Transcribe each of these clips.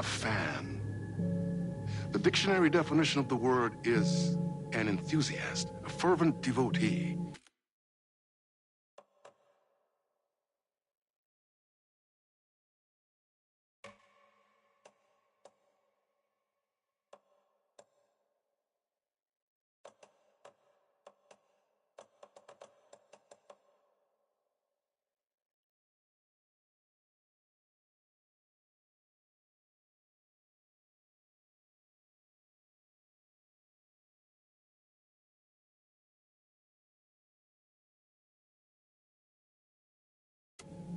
a fan. The dictionary definition of the word is an enthusiast, a fervent devotee.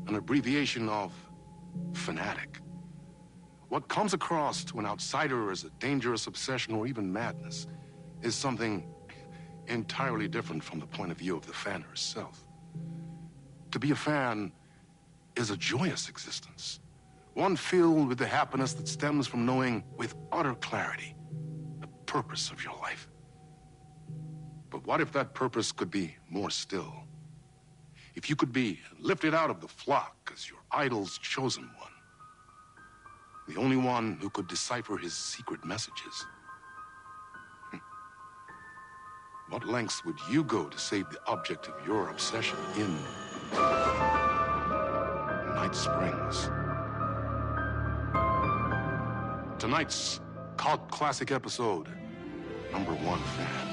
An abbreviation of fanatic. What comes across to an outsider as a dangerous obsession or even madness is something entirely different from the point of view of the fan herself. To be a fan is a joyous existence, one filled with the happiness that stems from knowing with utter clarity the purpose of your life. But what if that purpose could be more still? If you could be lifted out of the flock as your idol's chosen one, the only one who could decipher his secret messages. What lengths would you go to save the object of your obsession in Night Springs? Tonight's cult classic episode, #1 Fan.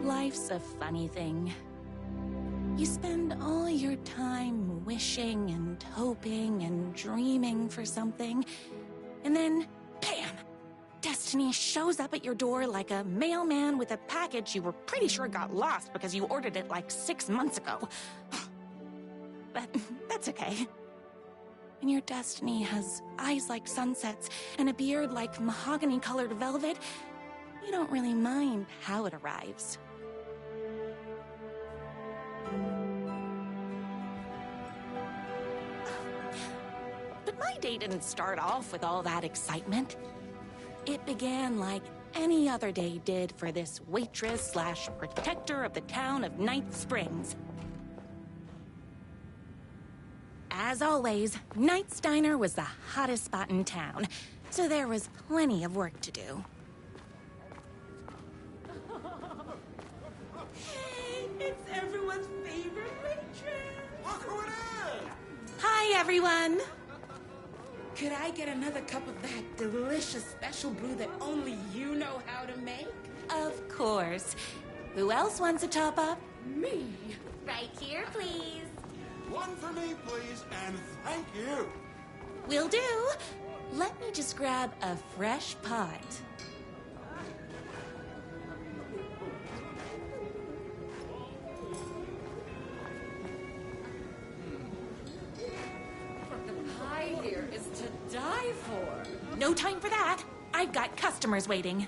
Life's a funny thing. You spend all your time wishing and hoping and dreaming for something, and then, bam! Destiny shows up at your door like a mailman with a package you were pretty sure got lost because you ordered it like 6 months ago. But that's okay. When your destiny has eyes like sunsets and a beard like mahogany-colored velvet, you don't really mind how it arrives. But my day didn't start off with all that excitement. It began like any other day did for this waitress/protector of the town of Night Springs. As always, Knight's Diner was the hottest spot in town, so there was plenty of work to do. Hey, it's everyone's favorite waitress. Look who it is! Hi, everyone. Could I get another cup of that delicious special brew that only you know how to make? Of course. Who else wants a top-up? Me. Right here, please. One for me, please, and thank you. Will do. Let me just grab a fresh pot. Pie here is to die for. No time for that. I've got customers waiting.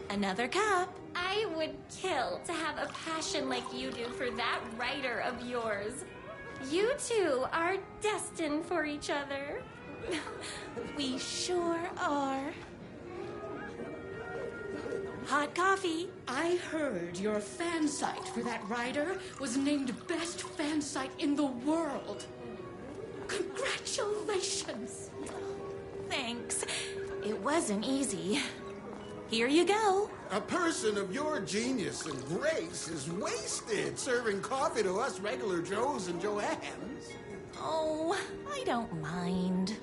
Another cup. I would kill to have a passion like you do for that writer of yours. You two are destined for each other. We sure are. Hot coffee. I heard your fan site for that writer was named best fan site in the world. Congratulations. Thanks. It wasn't easy. Here you go. A person of your genius and grace is wasted serving coffee to us regular Joes and Joannes. Oh, I don't mind.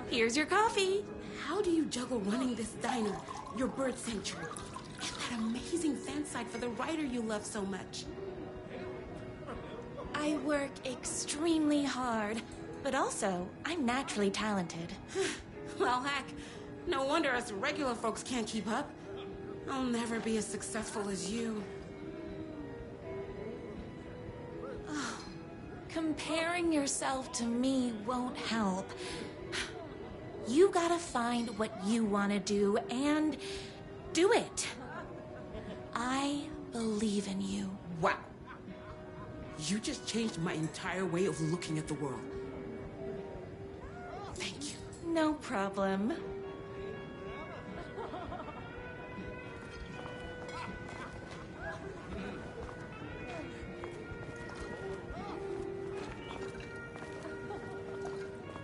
Here's your coffee. How do you juggle running this diner, your bird sanctuary, and that amazing fan site for the writer you love so much? I work extremely hard, but also I'm naturally talented. Well, heck, no wonder us regular folks can't keep up. I'll never be as successful as you. Comparing yourself to me won't help. You gotta find what you want to do and do it. I believe in you. Wow. You just changed my entire way of looking at the world. Thank you. No problem.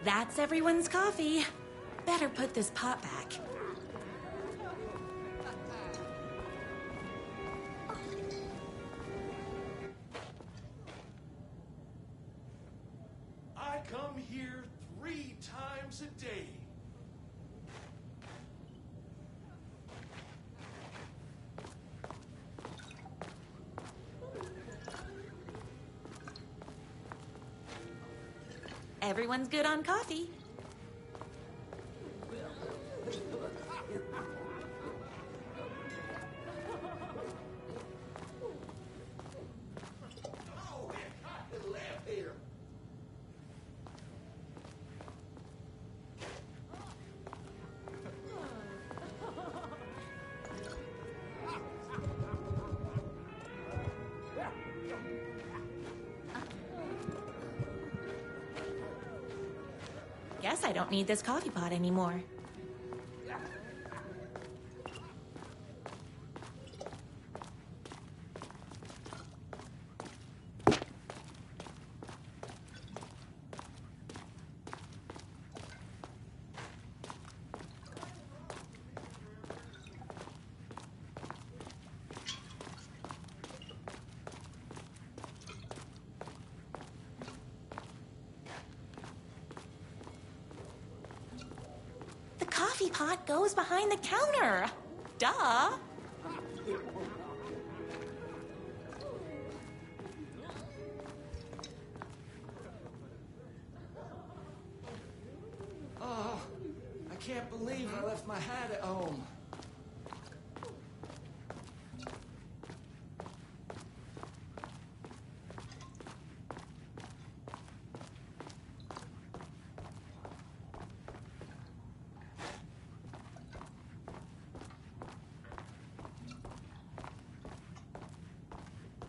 That's everyone's coffee. Better put this pot back. I come here 3 times a day. Everyone's good on coffee. Oh, I laugh here. Guess I don't need this coffee pot anymore. The coffee pot goes behind the counter. Duh. Oh, I can't believe I left my hat at home.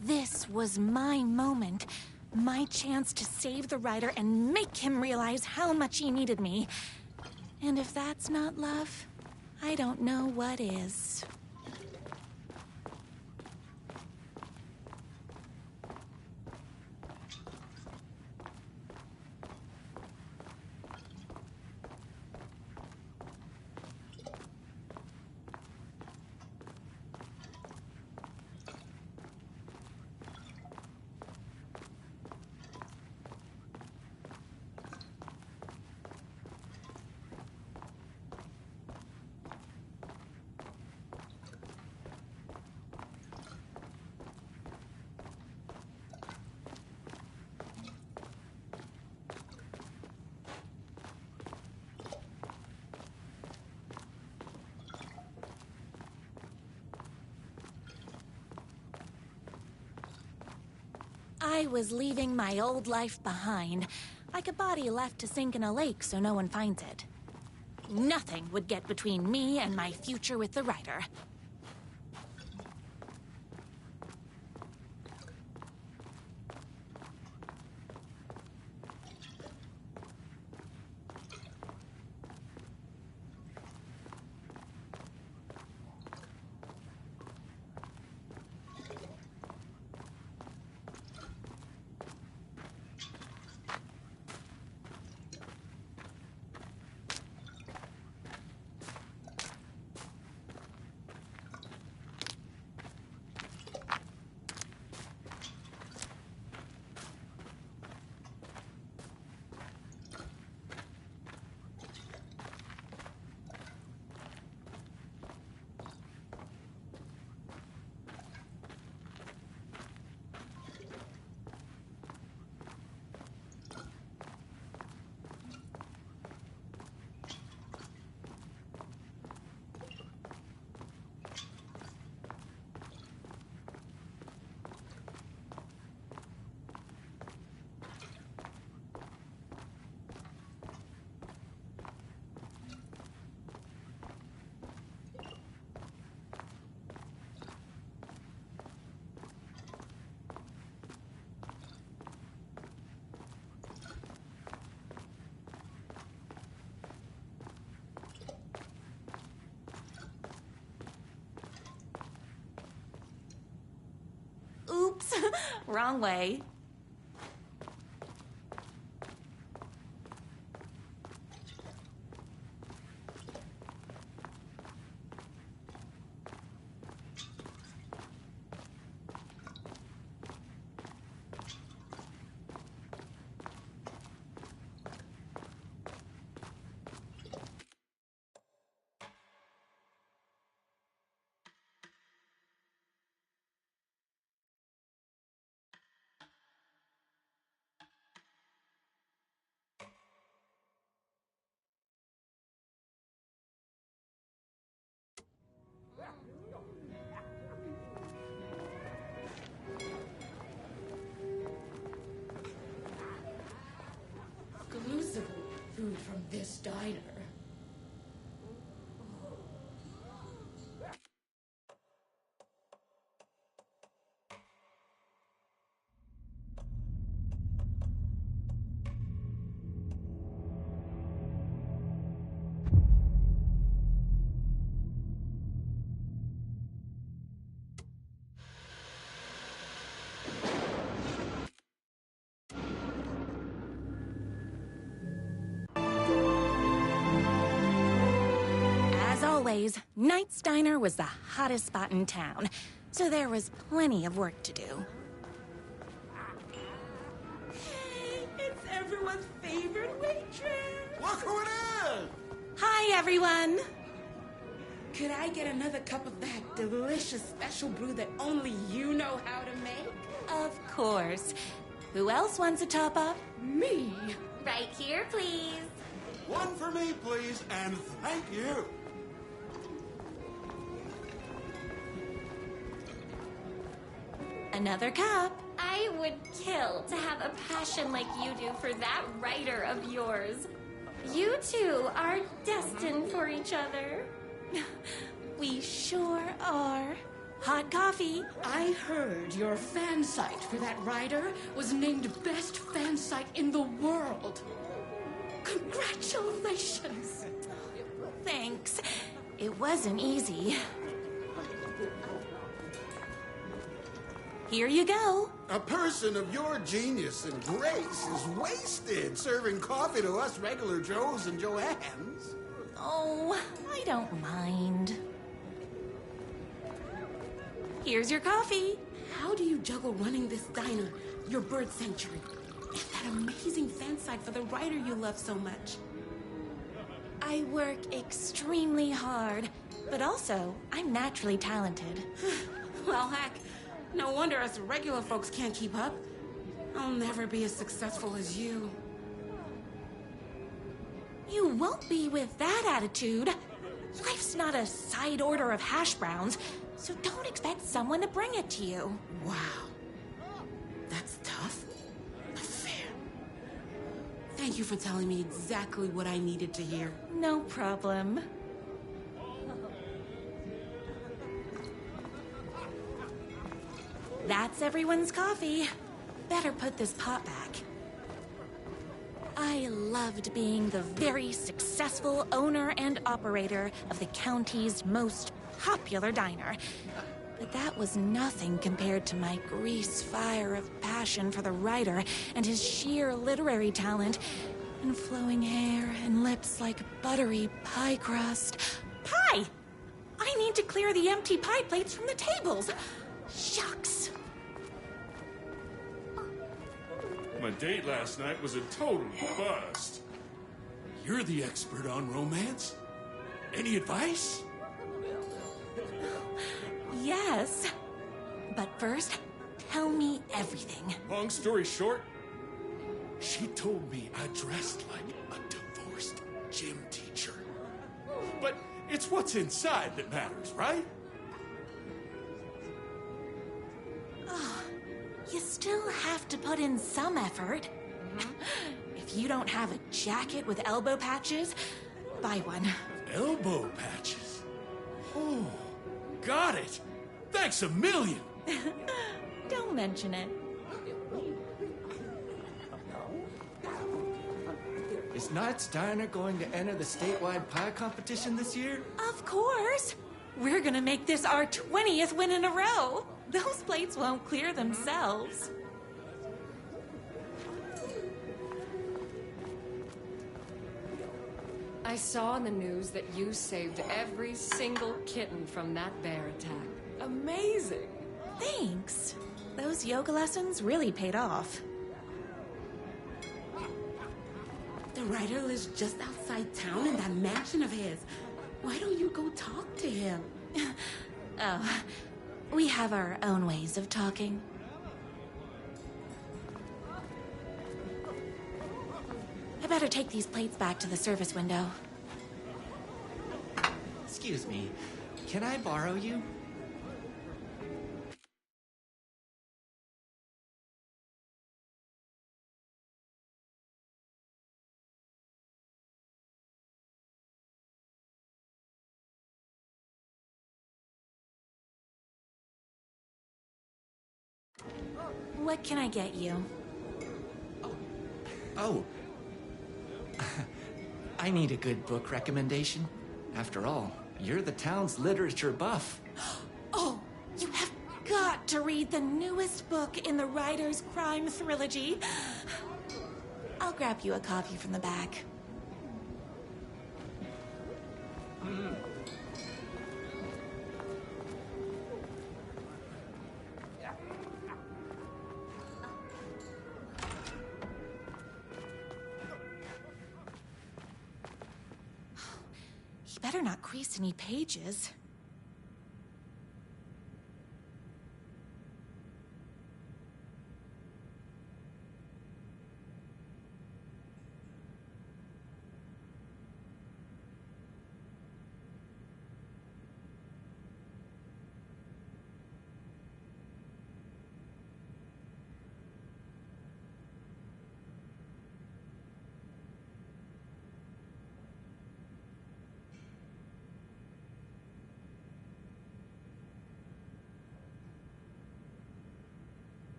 This was my moment. My chance to save the writer and make him realize how much he needed me. And if that's not love, I don't know what is. I was leaving my old life behind, like a body left to sink in a lake so no one finds it. Nothing would get between me and my future with the writer. Oops, wrong way. Exclusive food from this diner. As always, Knight's Diner was the hottest spot in town, so there was plenty of work to do. Hey, it's everyone's favorite waitress. Look who it is! Hi, everyone! Could I get another cup of that delicious special brew that only you know how to make? Of course. Who else wants a top-up? Me. Right here, please. One for me, please, and thank you. Another cup. I would kill to have a passion like you do for that writer of yours. You two are destined for each other. We sure are. Hot coffee. I heard your fan site for that writer was named best fan site in the world. Congratulations. Thanks. It wasn't easy. Here you go. A person of your genius and grace is wasted serving coffee to us regular Joes and Joannes. Oh, I don't mind. Here's your coffee. How do you juggle running this diner, your bird sanctuary, and that amazing fan site for the writer you love so much? I work extremely hard, but also I'm naturally talented. Well, heck, no wonder us regular folks can't keep up. I'll never be as successful as you. You won't be with that attitude. Life's not a side order of hash browns, so don't expect someone to bring it to you. Wow. That's tough, but fair. Thank you for telling me exactly what I needed to hear. No problem. That's everyone's coffee. Better put this pot back. I loved being the very successful owner and operator of the county's most popular diner. But that was nothing compared to my grease fire of passion for the writer and his sheer literary talent, and flowing hair and lips like buttery pie crust. Pie! I need to clear the empty pie plates from the tables. Shucks. My date last night was a total bust. You're the expert on romance. Any advice? Yes. But first, tell me everything. Long story short, She told me I dressed like a divorced gym teacher. But it's what's inside that matters, right? You still have to put in some effort. If you don't have a jacket with elbow patches, buy one. Elbow patches. Oh, got it. Thanks a million. Don't mention it. Is Knight's Diner going to enter the statewide pie competition this year? Of course. We're gonna make this our 20th win in a row. Those plates won't clear themselves. I saw in the news that you saved every single kitten from that bear attack. Amazing! Thanks. Those yoga lessons really paid off. The writer lives just outside town in that mansion of his. Why don't you go talk to him? Oh, we have our own ways of talking. I better take these plates back to the service window. Excuse me, can I borrow you? What can I get you? Oh. I need a good book recommendation. After all, you're the town's literature buff. Oh, you have got to read the newest book in the Writer's Crime Trilogy. I'll grab you a copy from the back. He better not crease any pages.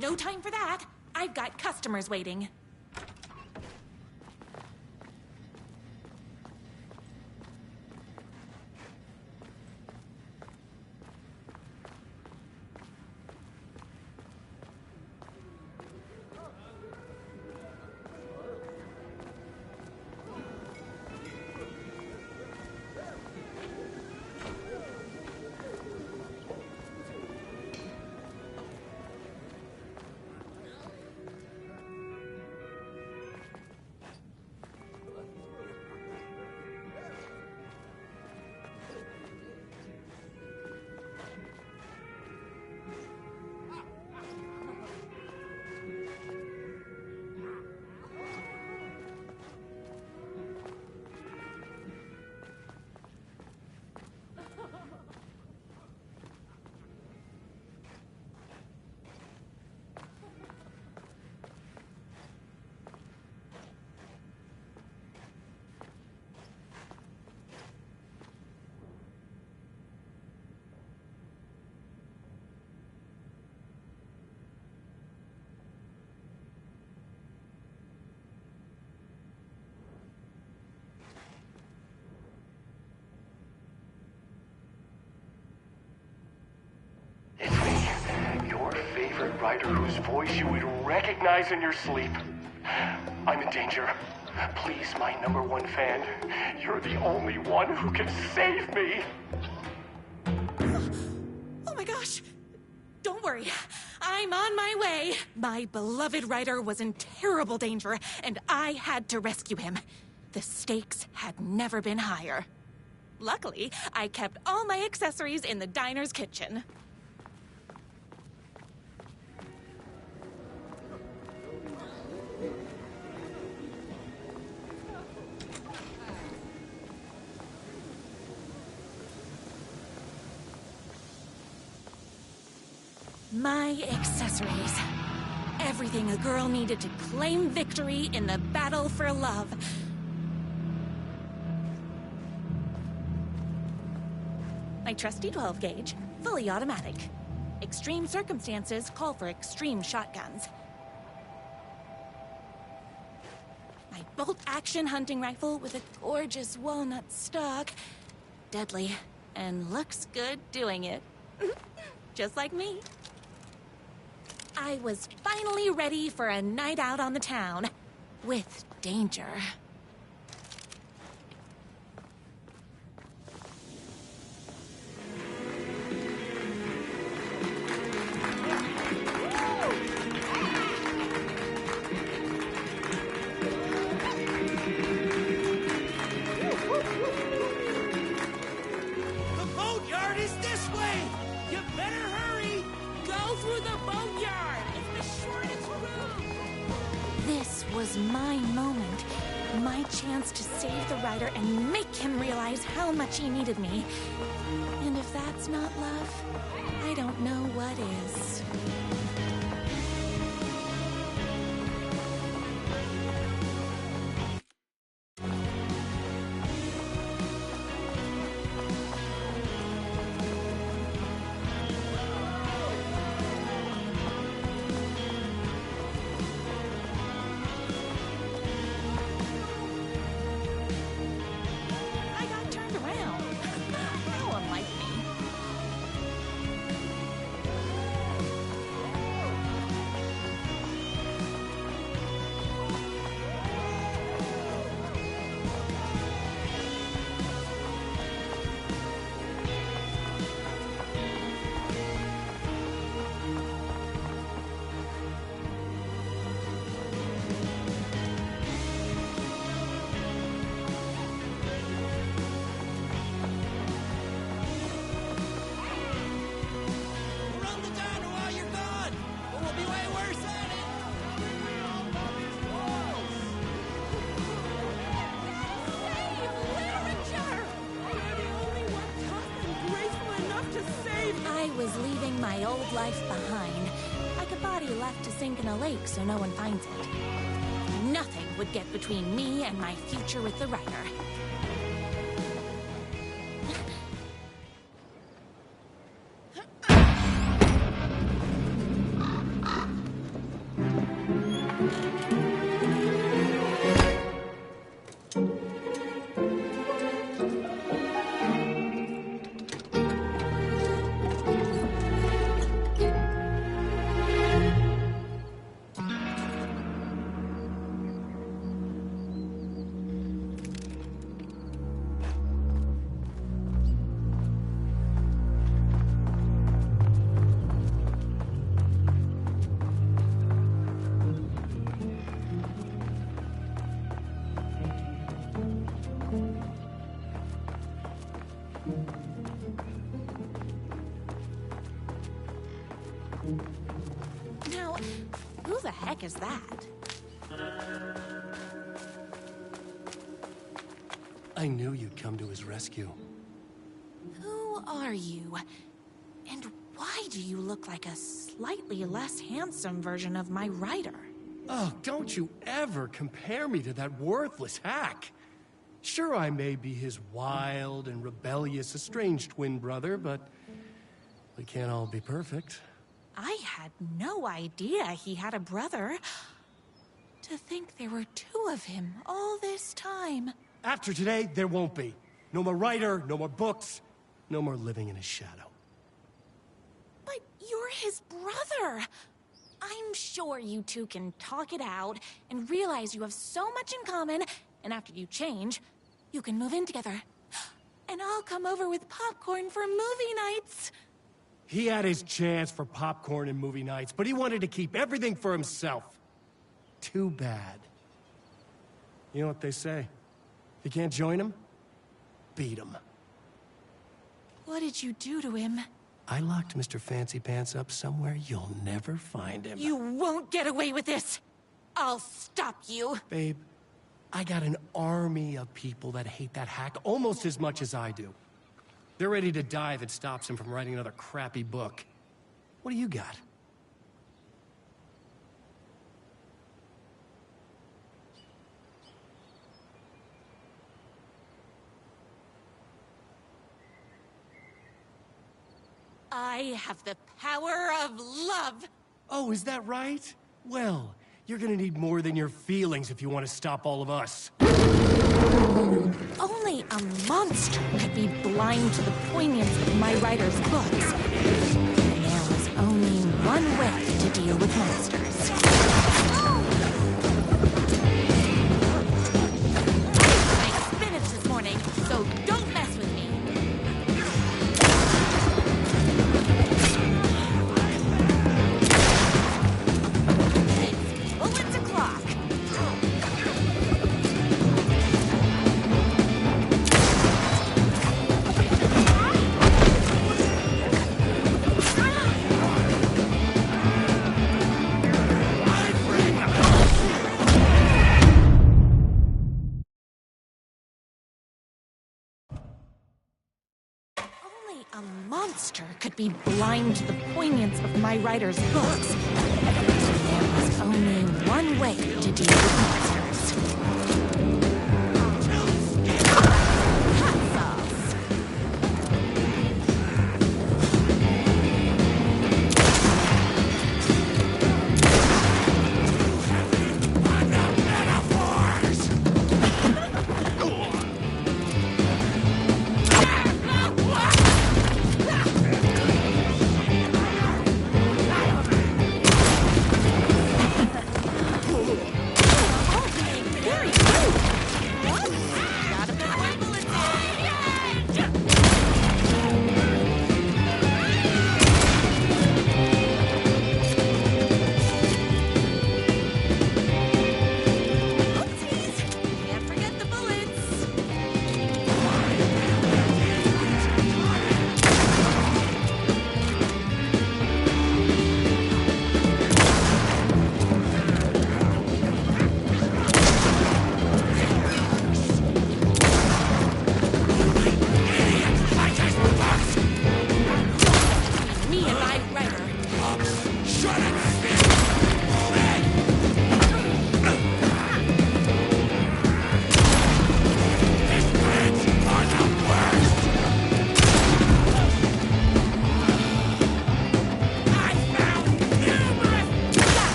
No time for that. I've got customers waiting. favorite writer whose voice you would recognize in your sleep. I'm in danger. Please, my #1 fan, you're the only one who can save me. Oh my gosh! Don't worry. I'm on my way. My beloved writer was in terrible danger, and I had to rescue him. The stakes had never been higher. Luckily, I kept all my accessories in the diner's kitchen. My accessories. Everything a girl needed to claim victory in the battle for love. My trusty 12 gauge, fully automatic. Extreme circumstances call for extreme shotguns. My bolt-action hunting rifle with a gorgeous walnut stock. Deadly, and looks good doing it. Just like me. I was finally ready for a night out on the town. With danger. Was my moment, my chance to save the writer and make him realize how much he needed me. And if that's not love, I don't know what is. My old life behind, like a body left to sink in a lake so no one finds it. Nothing would get between me and my future with the writer. Now, who the heck is that? I knew you'd come to his rescue. Who are you? And why do you look like a slightly less handsome version of my writer? Oh, don't you ever compare me to that worthless hack. Sure, I may be his wild and rebellious estranged twin brother, but we can't all be perfect. I had no idea he had a brother. To think there were two of him all this time. After today, there won't be. No more writer, no more books, no more living in his shadow. But You're his brother. I'm sure you two can talk it out and realize you have so much in common, and after you change, you can move in together. And I'll come over with popcorn for movie nights. He had his chance for popcorn and movie nights, but he wanted to keep everything for himself. Too bad. You know what they say? If you can't join him, beat him. What did you do to him? I locked Mr. Fancy Pants up somewhere you'll never find him. You won't get away with this. I'll stop you. Babe, I got an army of people that hate that hack almost as much as I do. They're ready to die if it stops him from writing another crappy book. What do you got? I have the power of love. Oh, is that right? Well, you're gonna need more than your feelings if you want to stop all of us. Only a monster could be blind to the poignance of my writer's books. And there was only one way to deal with monsters. I ate spinach this morning, so don't mess with me. It's bullets o'clock. Only a monster could be blind to the poignance of my writer's books. There was only one way to deal with monsters. Hot sauce. All being very rude. Gotta put more bullets in. Oopsies! Can't forget the bullets. Me and my writer.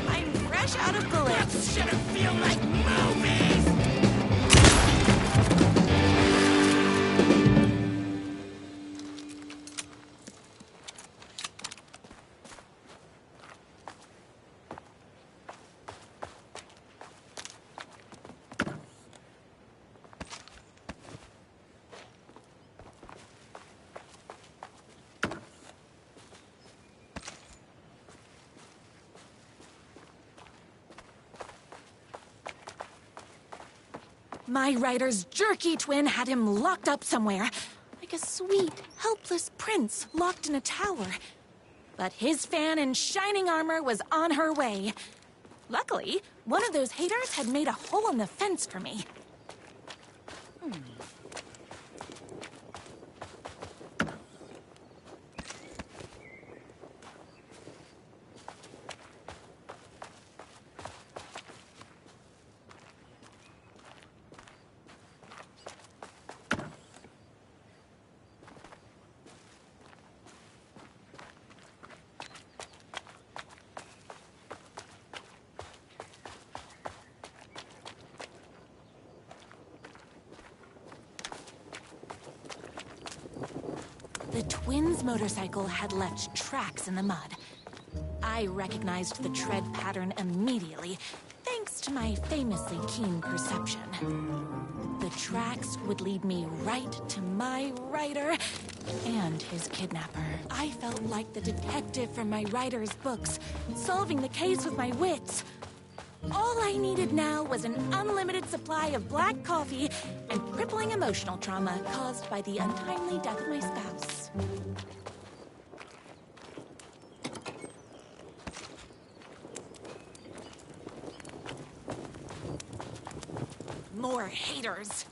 I'm fresh out of bullets. Shouldn't feel like movies. My writer's jerky twin had him locked up somewhere, like a sweet, helpless prince locked in a tower. But his fan in shining armor was on her way. Luckily, one of those haters had made a hole in the fence for me. twins' motorcycle had left tracks in the mud. I recognized the tread pattern immediately, thanks to my famously keen perception. The tracks would lead me right to my rider and his kidnapper. I felt like the detective from my writer's books, solving the case with my wits. All I needed now was an unlimited supply of black coffee and crippling emotional trauma caused by the untimely death of my spouse. More haters.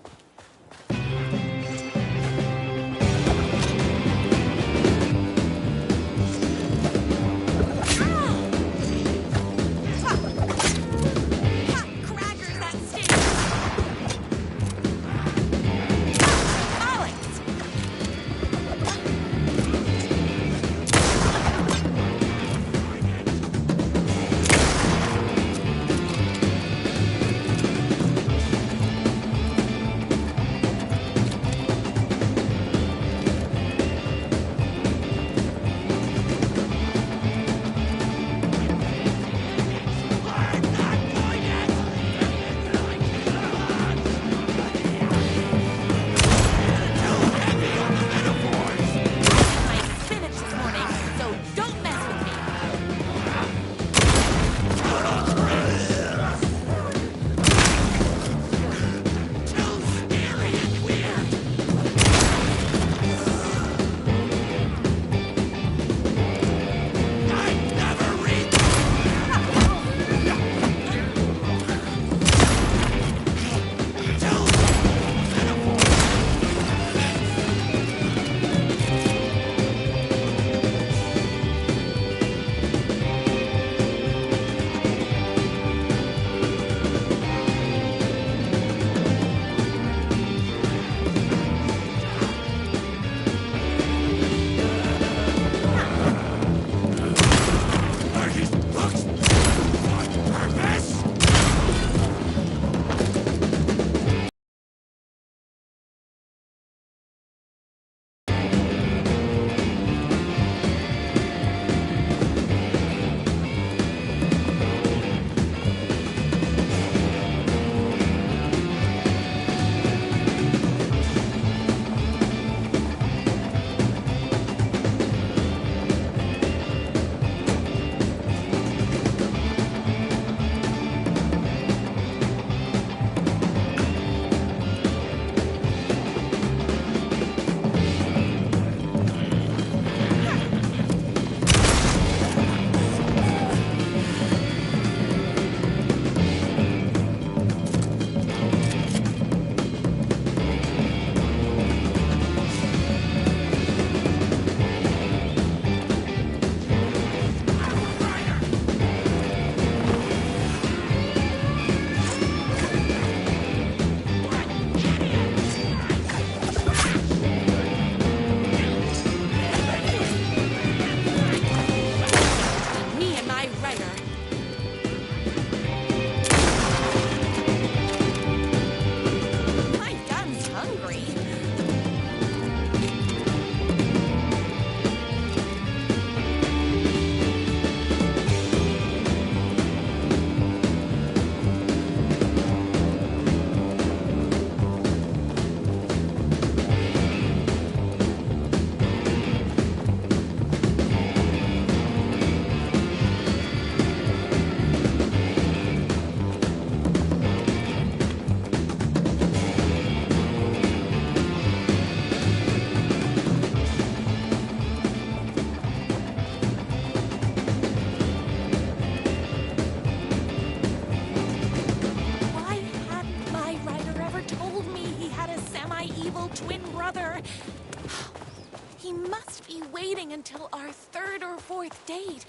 Until our third or fourth date,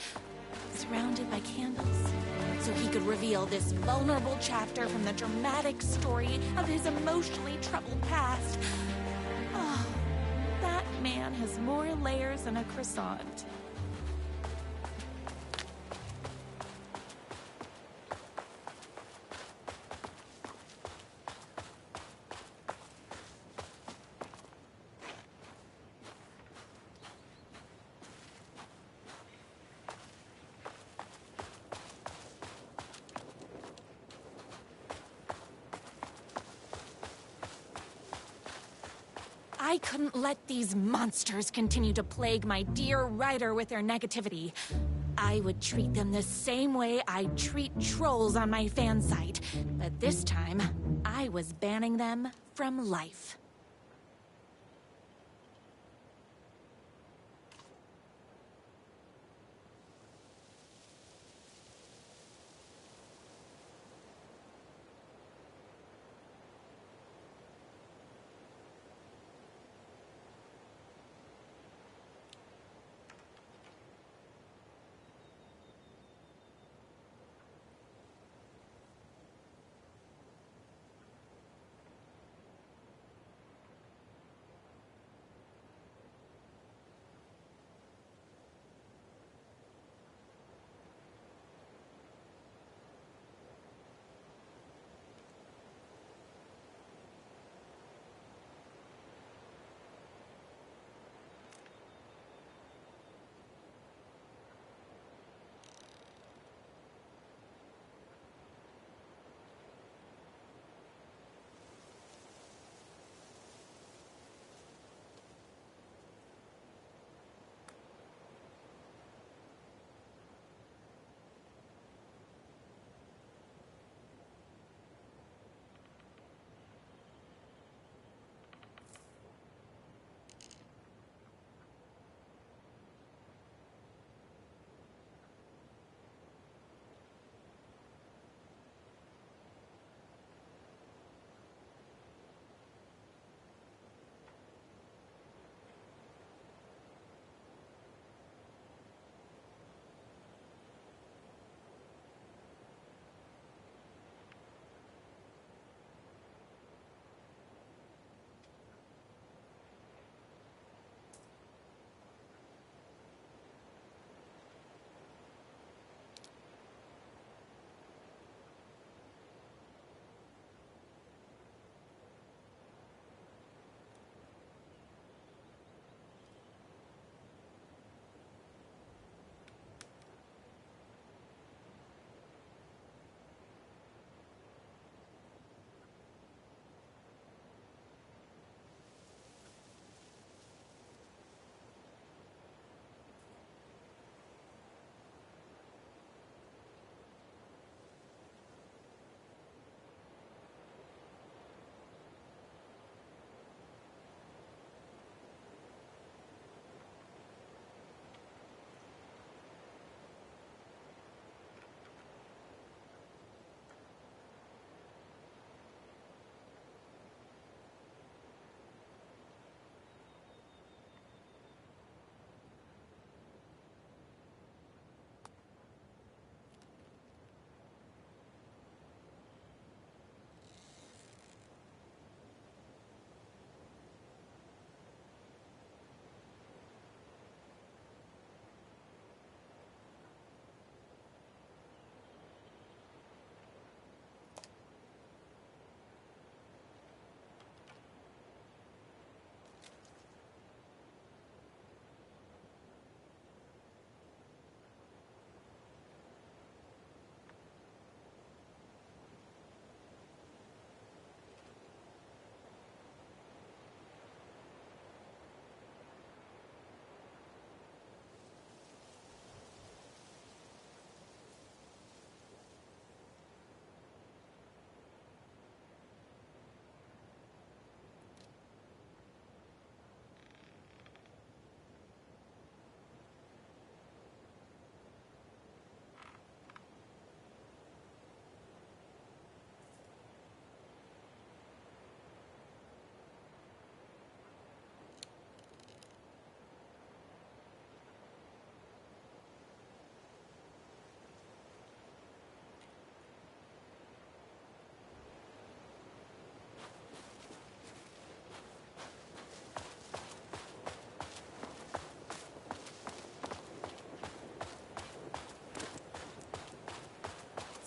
surrounded by candles, so he could reveal this vulnerable chapter from the dramatic story of his emotionally troubled past. Oh, that man has more layers than a croissant. I couldn't let these monsters continue to plague my dear writer with their negativity. I would treat them the same way I treat trolls on my fan site, but this time, I was banning them from life.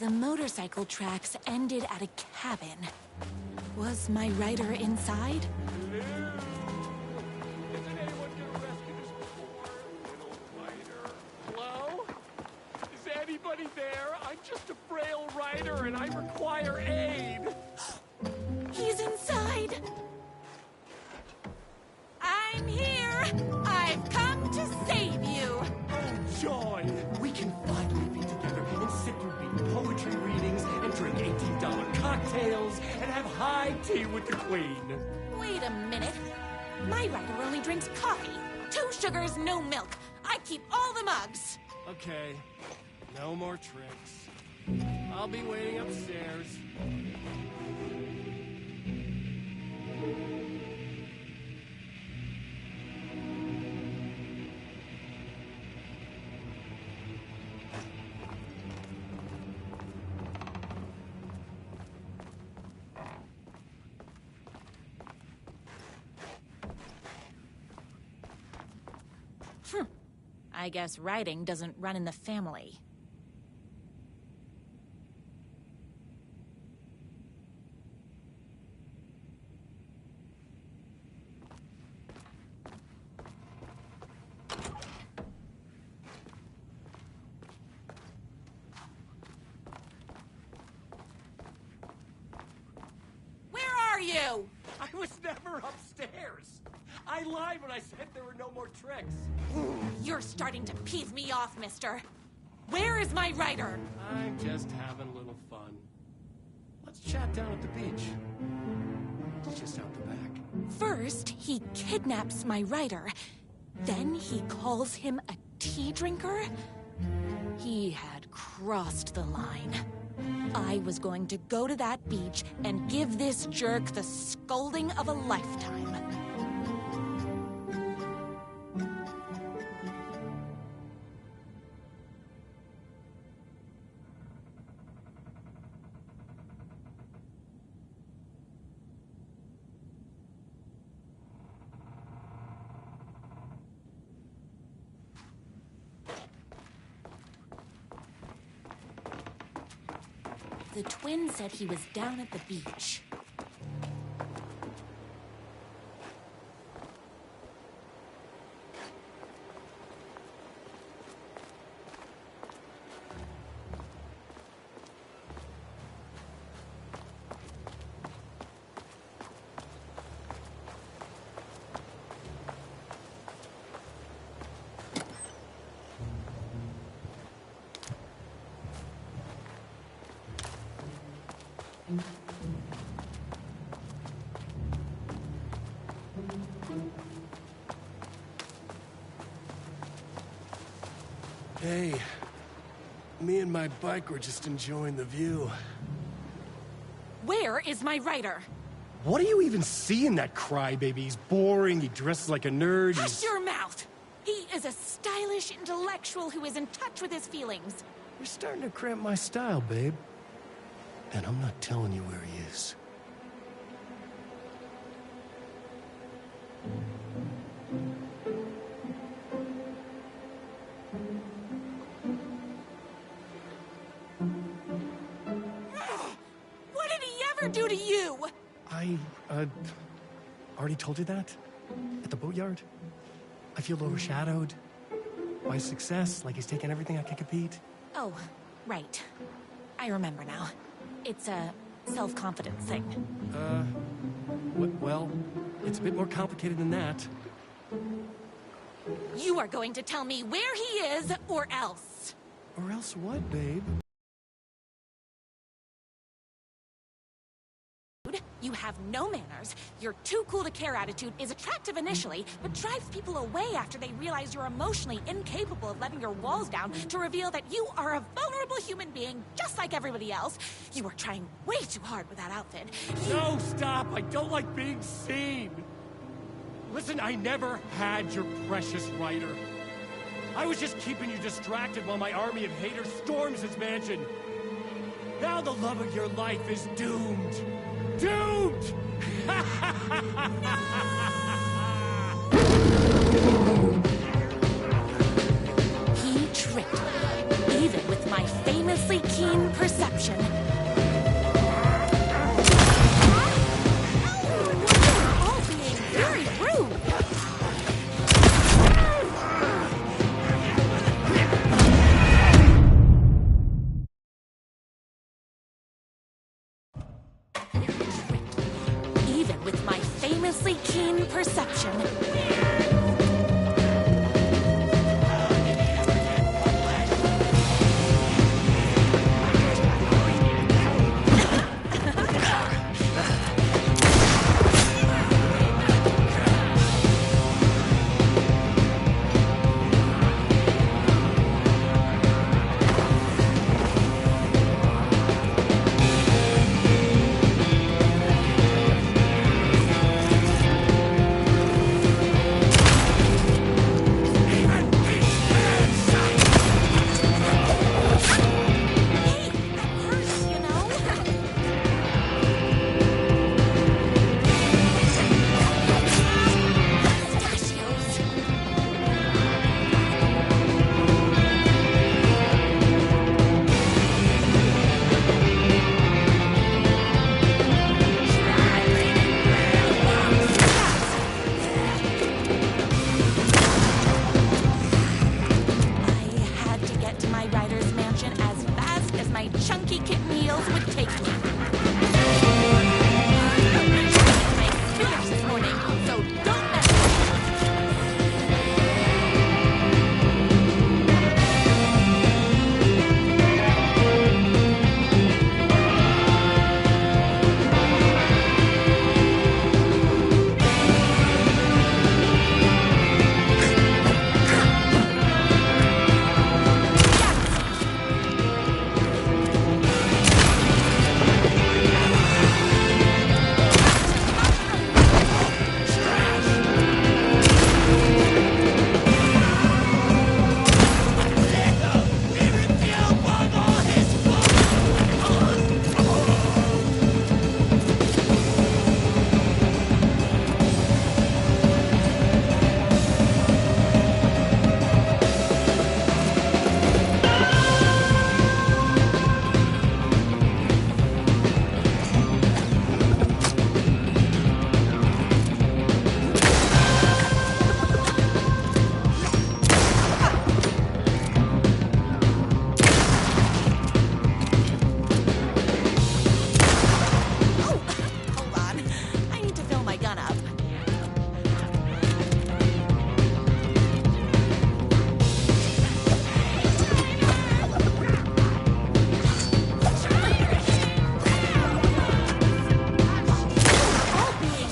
The motorcycle tracks ended at a cabin. Was my writer inside? Isn't anyone gonna rescue this before? Little writer. Hello? Is anybody there? I'm just a frail writer and I require aid. He's inside! cocktails and have high tea with the queen. Wait a minute. My writer only drinks coffee. 2 sugars, no milk. I keep all the mugs. Okay, no more tricks. I'll be waiting upstairs. I guess writing doesn't run in the family. Where are you? I was never upstairs. I lied when I said there were no more tricks. You're starting to piss me off, mister. Where is my writer? I'm just having a little fun. Let's chat down at the beach. It's just out the back. First, he kidnaps my writer. Then he calls him a tea drinker. He had crossed the line. I was going to go to that beach and give this jerk the scolding of a lifetime. The twin said he was down at the beach. Hey, me and my bike were just enjoying the view. Where is my writer? What do you even see in that crybaby? He's boring, he dresses like a nerd, Hush your mouth! He is a stylish intellectual who is in touch with his feelings. You're starting to cramp my style, babe. And I'm not telling you where he is. What did he ever do to you? I, already told you that? At the boatyard? I feel overshadowed by his success, like he's taking everything I can compete. Oh, right. I remember now. It's a self-confidence thing. Well, it's a bit more complicated than that. You are going to tell me where he is, or else. Or else what, babe? You have no manners. Your too cool to care attitude is attractive initially, but drives people away after they realize you're emotionally incapable of letting your walls down to reveal that you are a vulnerable human being just like everybody else. You are trying way too hard with that outfit. No, stop! I don't like being seen! Listen, I never had your precious writer. I was just keeping you distracted while my army of haters storms his mansion. Now the love of your life is doomed. Doomed! He tricked me, even with my famously keen perception. You're all being very rude. Even with my famously keen perception. else would take me. I finished this morning, so don't mess with me. Hold on. I need to fill my gun up. All being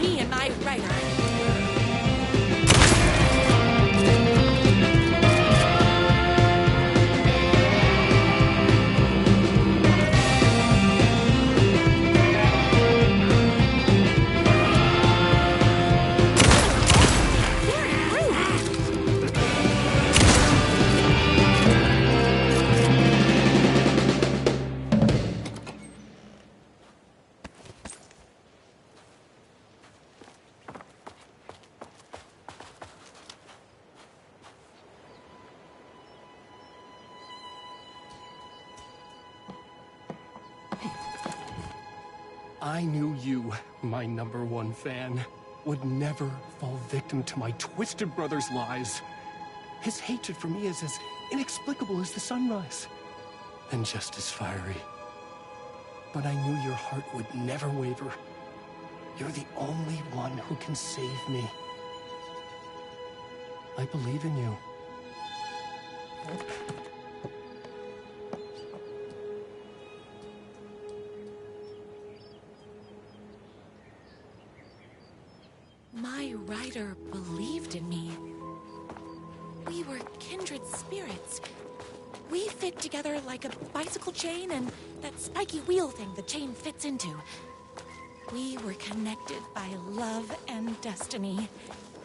me and my writer. Very rude. I knew you, my #1 fan, would never fall victim to my twisted brother's lies. His hatred for me is as inexplicable as the sunrise, and just as fiery. But I knew your heart would never waver. You're the only one who can save me. I believe in you. My writer believed in me. We were kindred spirits. We fit together like a bicycle chain and that spiky wheel thing the chain fits into. We were connected by love and destiny.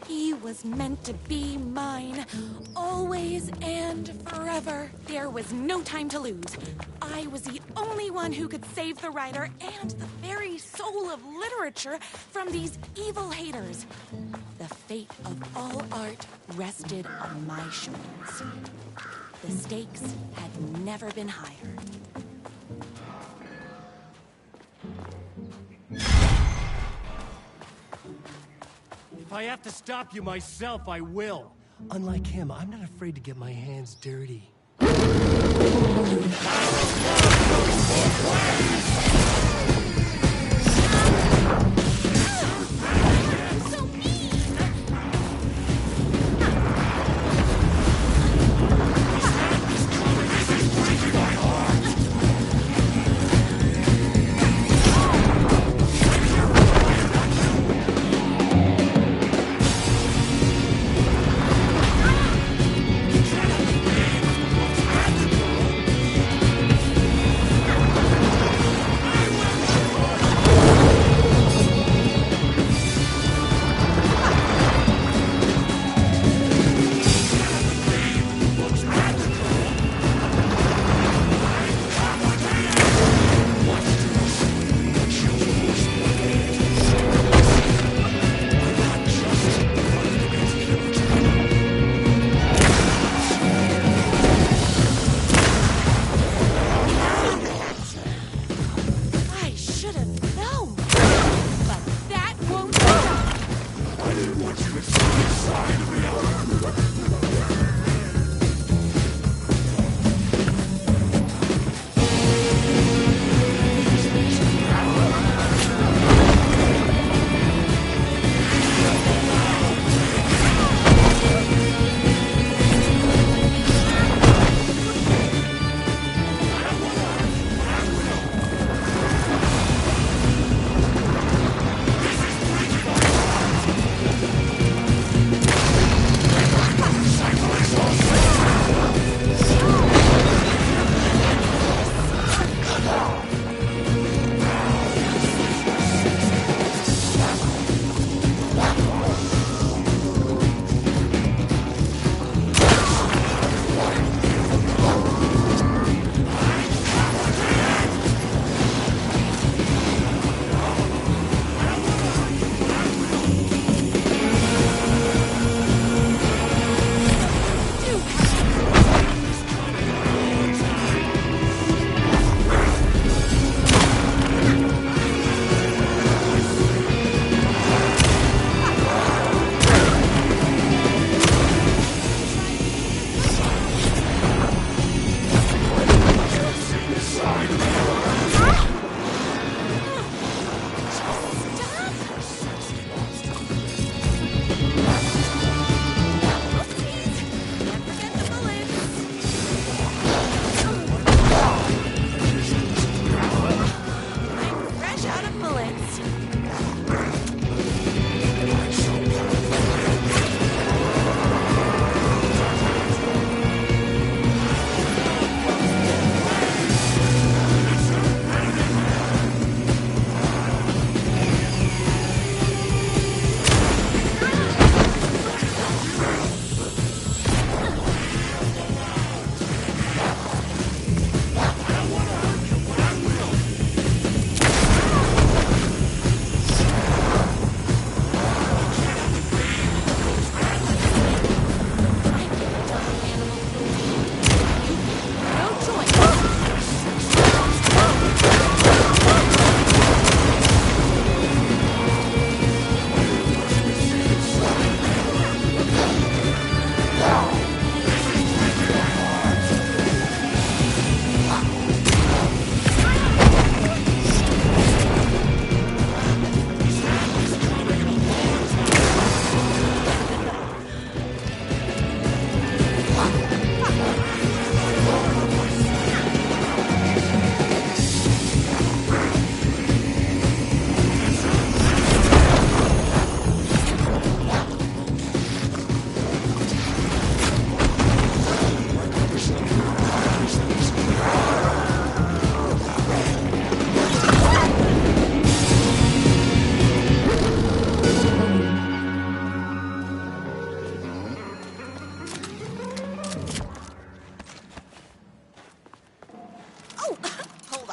He was meant to be mine, always and forever. There was no time to lose. I was the only one who could save the writer and the very soul of literature from these evil haters. The fate of all art rested on my shoulders. The stakes had never been higher. If I have to stop you myself, I will. Unlike him, I'm not afraid to get my hands dirty.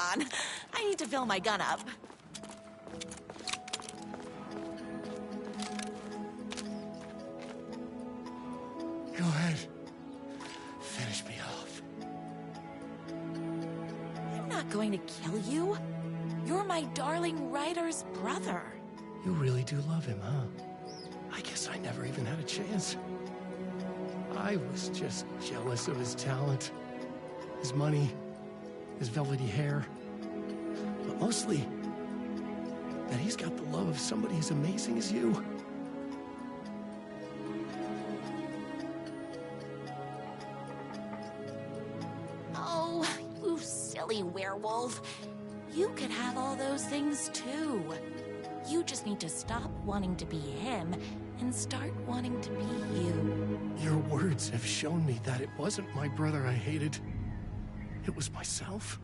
on. I need to fill my gun up. Go ahead. Finish me off. I'm not going to kill you. You're my darling writer's brother. You really do love him, huh? I guess I never even had a chance. I was just jealous of his talent, his money, his velvety hair. But mostly, that he's got the love of somebody as amazing as you. Oh, you silly werewolf. You could have all those things too. You just need to stop wanting to be him and start wanting to be you. Your words have shown me that it wasn't my brother I hated. It was myself.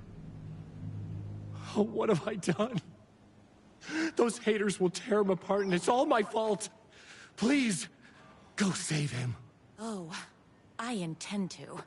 Oh, what have I done? Those haters will tear him apart, and it's all my fault. Please, go save him. Oh, I intend to.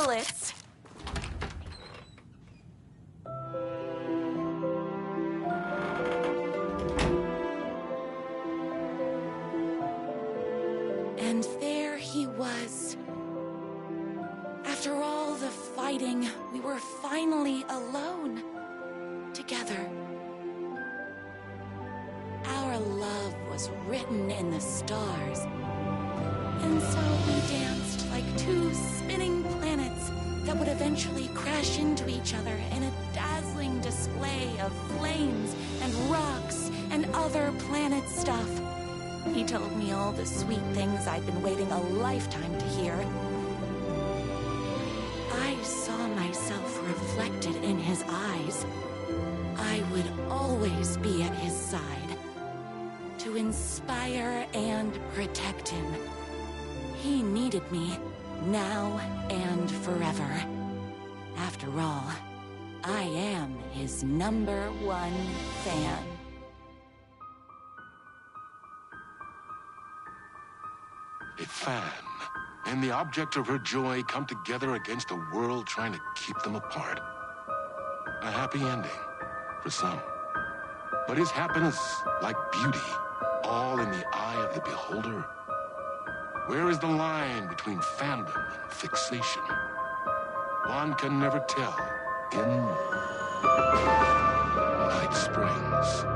bullets. And there he was. After all the fighting, we were finally alone. Together. Our love was written in the stars. And so we danced like two spinning planets that would eventually crash into each other in a dazzling display of flames and rocks and other planet stuff. He told me all the sweet things I'd been waiting a lifetime to hear. I saw myself reflected in his eyes. I would always be at his side, to inspire and protect him. He needed me, now and forever. After all, I am his #1 fan. A fan and the object of her joy come together against a world trying to keep them apart. A happy ending for some. But is happiness, like beauty, all in the eye of the beholder? Where is the line between fandom and fixation? One can never tell in Night Springs.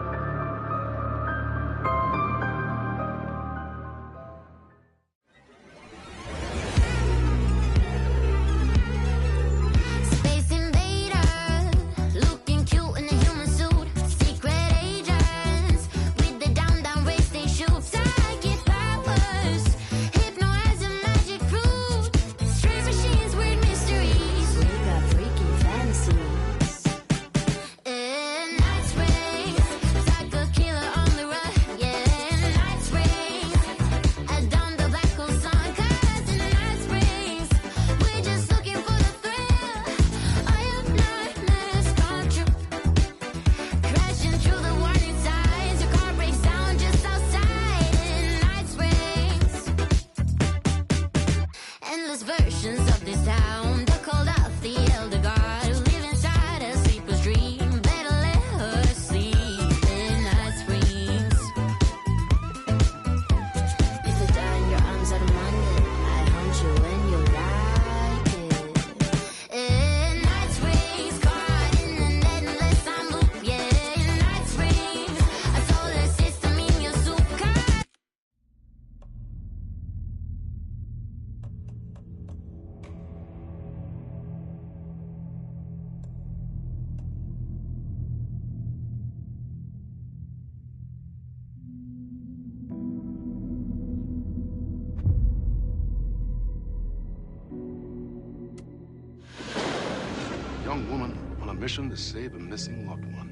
Young woman on a mission to save a missing loved one.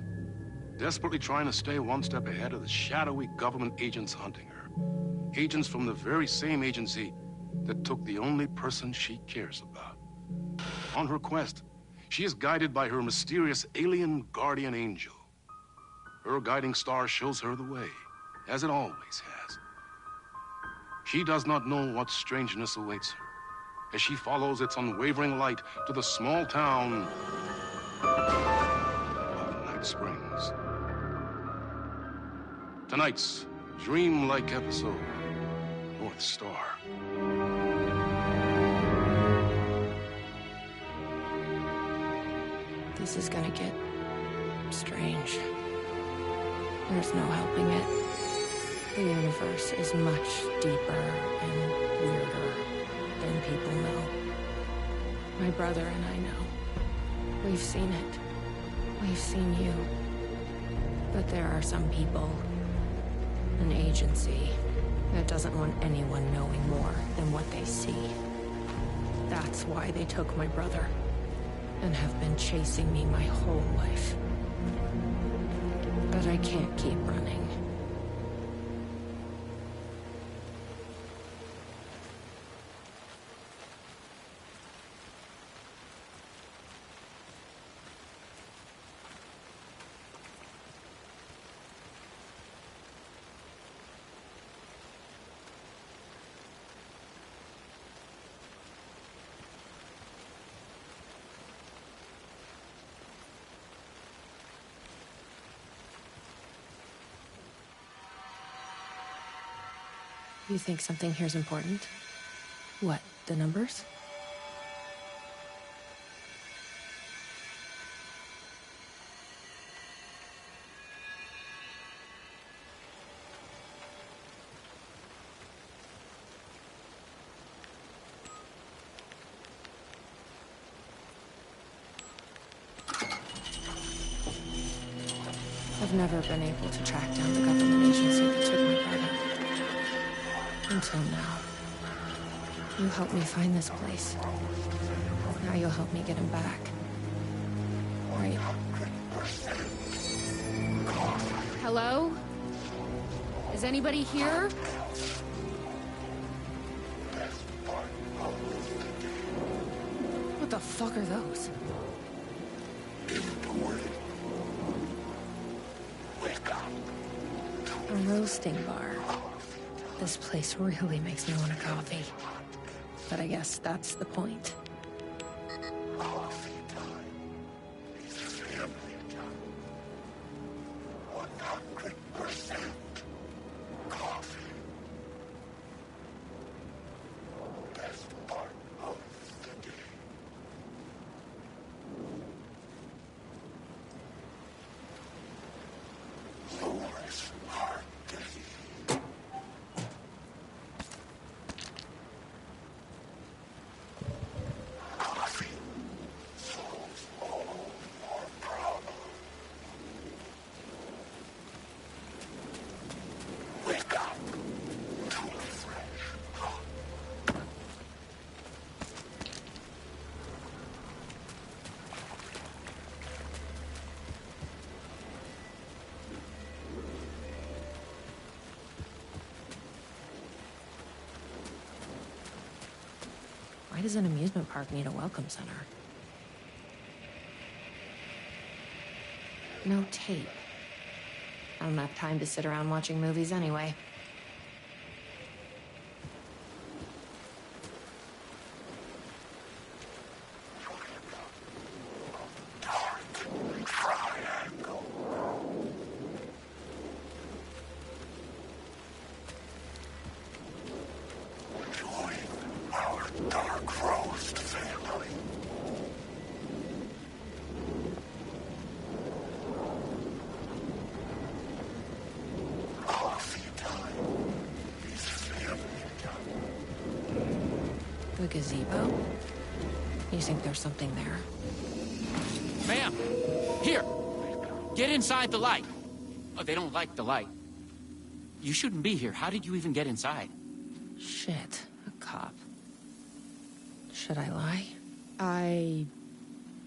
Desperately trying to stay one step ahead of the shadowy government agents hunting her. Agents from the very same agency that took the only person she cares about. On her quest, she is guided by her mysterious alien guardian angel. Her guiding star shows her the way, as it always has. She does not know what strangeness awaits her as she follows its unwavering light to the small town of Night Springs. Tonight's dreamlike episode, North Star. This is gonna get strange. There's no helping it. The universe is much deeper and weirder than people know. My brother and I know. We've seen it. We've seen you. But there are some people, an agency, that doesn't want anyone knowing more than what they see. That's why they took my brother and have been chasing me my whole life. But I can't keep running. You think something here's important? What, the numbers? I've never been able to track down the government agency that took my brother. Until now. You helped me find this place. Now you'll help me get him back. Right. Hello? Is anybody here? What the fuck are those? A roasting bar. This place really makes me want a coffee. But I guess that's the point. Why does an amusement park need a welcome center? No tape. I don't have time to sit around watching movies anyway. The gazebo? You think there's something there? Ma'am! Here! Get inside the light! Oh, they don't like the light. You shouldn't be here. How did you even get inside? Shit, a cop. Should I lie? I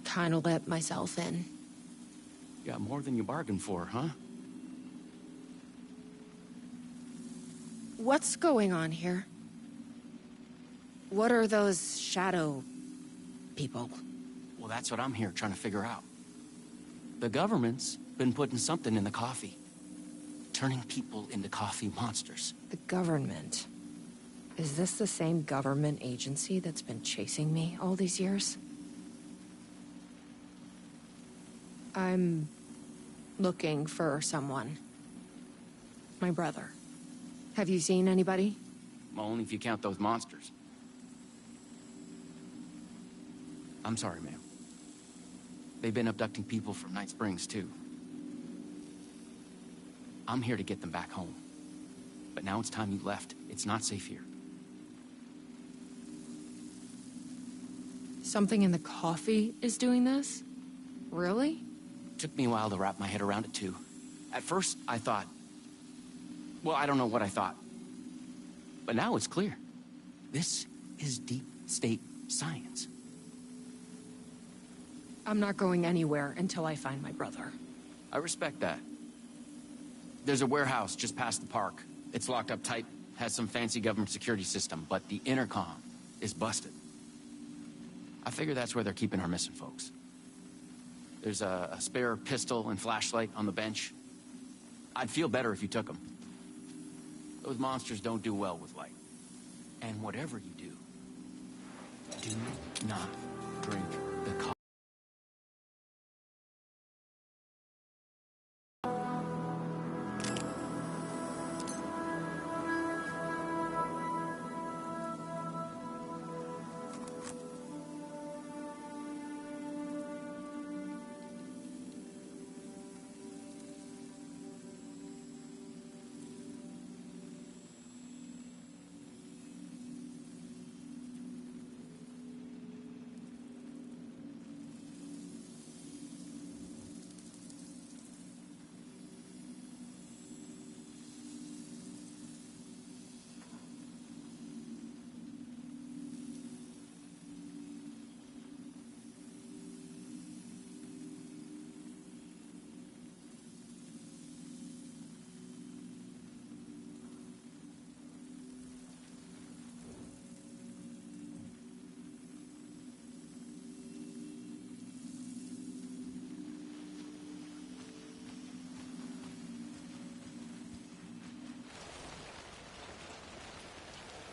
kinda let myself in. Got more than you bargained for, huh? What's going on here? What are those shadow people? Well, that's what I'm here trying to figure out. The government's been putting something in the coffee. Turning people into coffee monsters. The government? Is this the same government agency that's been chasing me all these years? I'm looking for someone. My brother. Have you seen anybody? Well, only if you count those monsters. I'm sorry, ma'am. They've been abducting people from Night Springs, too. I'm here to get them back home. But now it's time you left. It's not safe here. Something in the coffee is doing this? Really? Took me a while to wrap my head around it, too. At first, I thought... Well, I don't know what I thought. But now it's clear. This is deep state science. I'm not going anywhere until I find my brother. I respect that. There's a warehouse just past the park. It's locked up tight, has some fancy government security system, but the intercom is busted. I figure that's where they're keeping our missing folks. There's a spare pistol and flashlight on the bench. I'd feel better if you took them. Those monsters don't do well with light. And whatever you do not drink the coffee.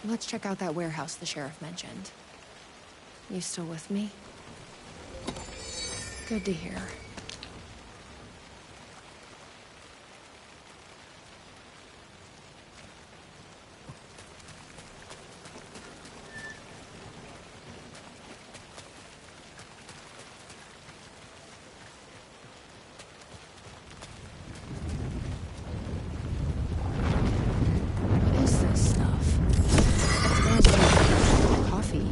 Let's check out that warehouse the sheriff mentioned. You still with me? Good to hear. What is this stuff? It smells like coffee.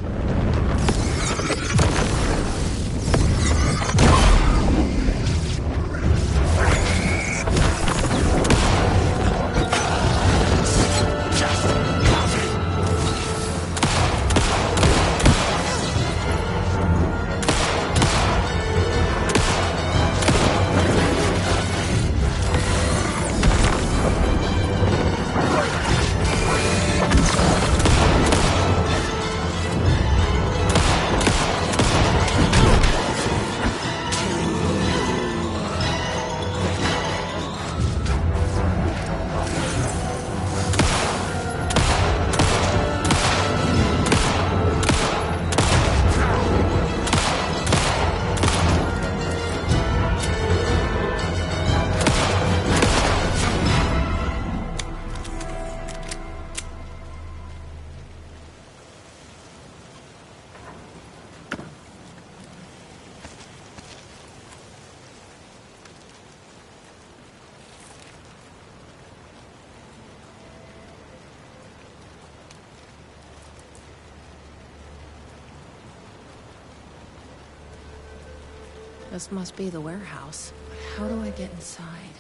This must be the warehouse. How do I get inside?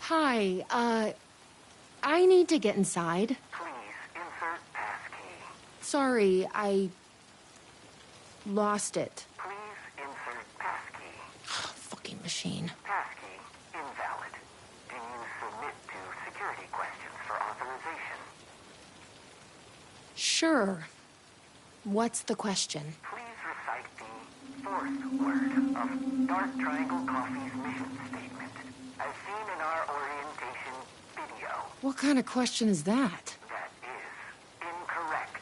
Hi, I need to get inside. Please insert passkey. Sorry, I lost it. Please insert passkey. Fucking machine. Passkey invalid. Can you submit to security questions for authorization? Sure. What's the question? Please recite the fourth word of Dark Triangle Coffee's mission statement, as seen in our orientation video. What kind of question is that? That is incorrect.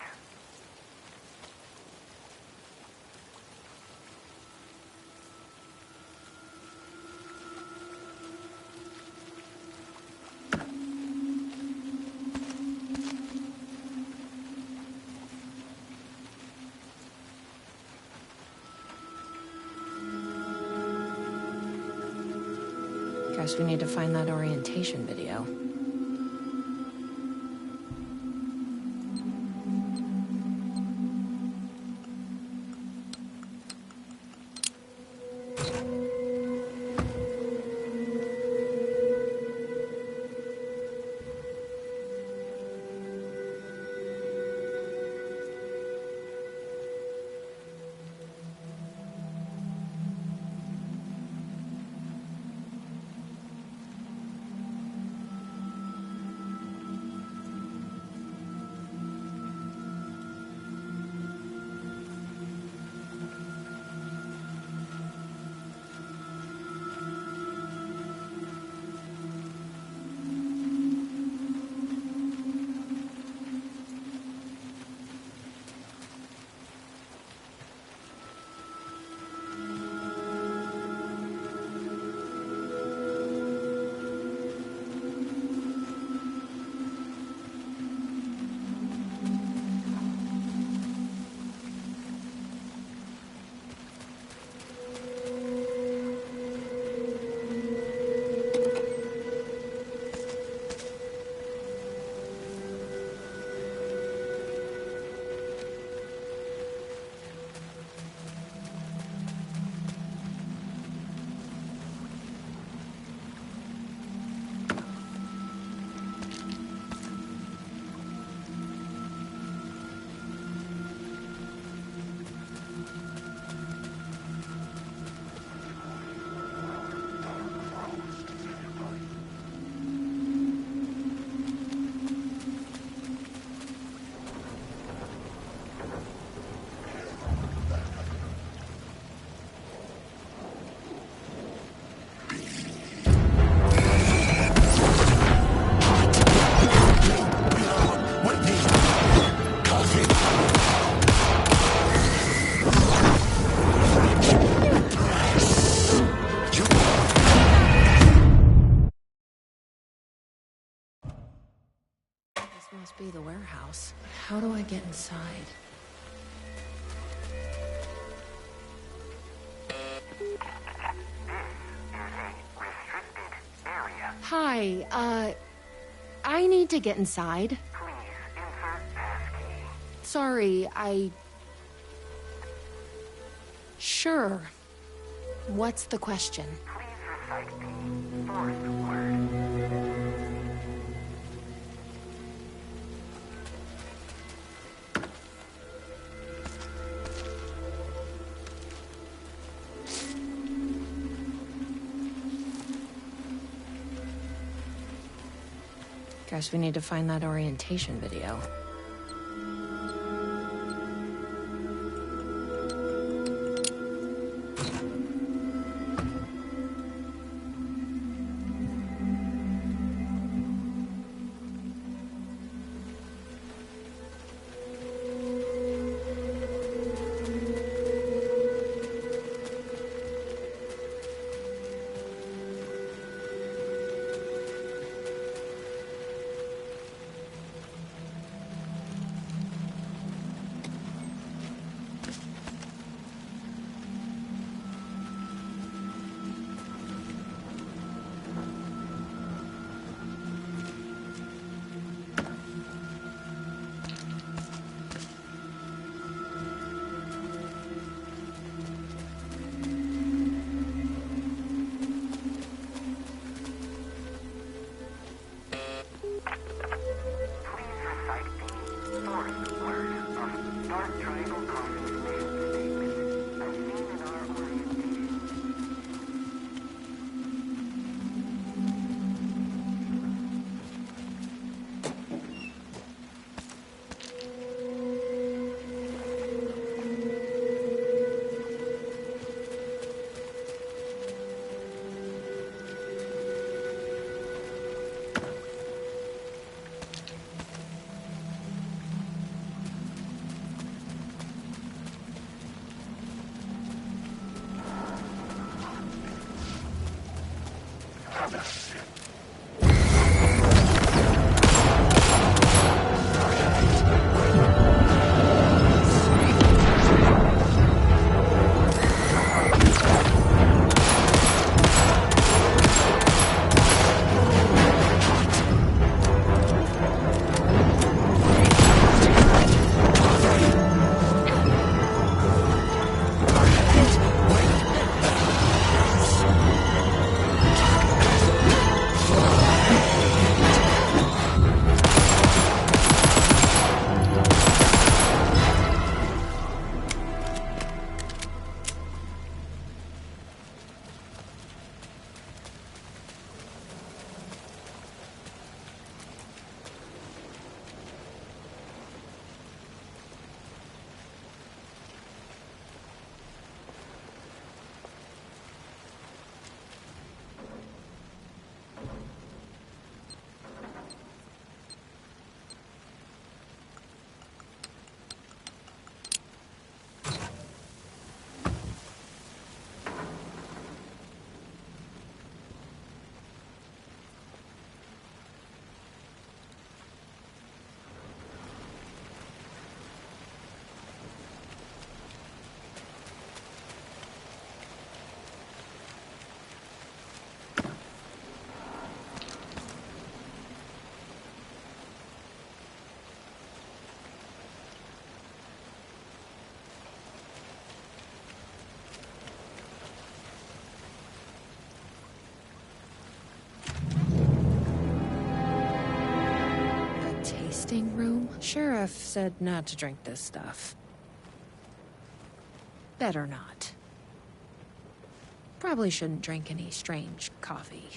Guess we need to find that orientation video. This must be the warehouse. How do I get inside? Hi, I need to get inside. Please insert passkey. Sorry, Sure. What's the question? Please recite the fourth word. Guess we need to find that orientation video. Room? Sheriff said not to drink this stuff. Better not. Probably shouldn't drink any strange coffee.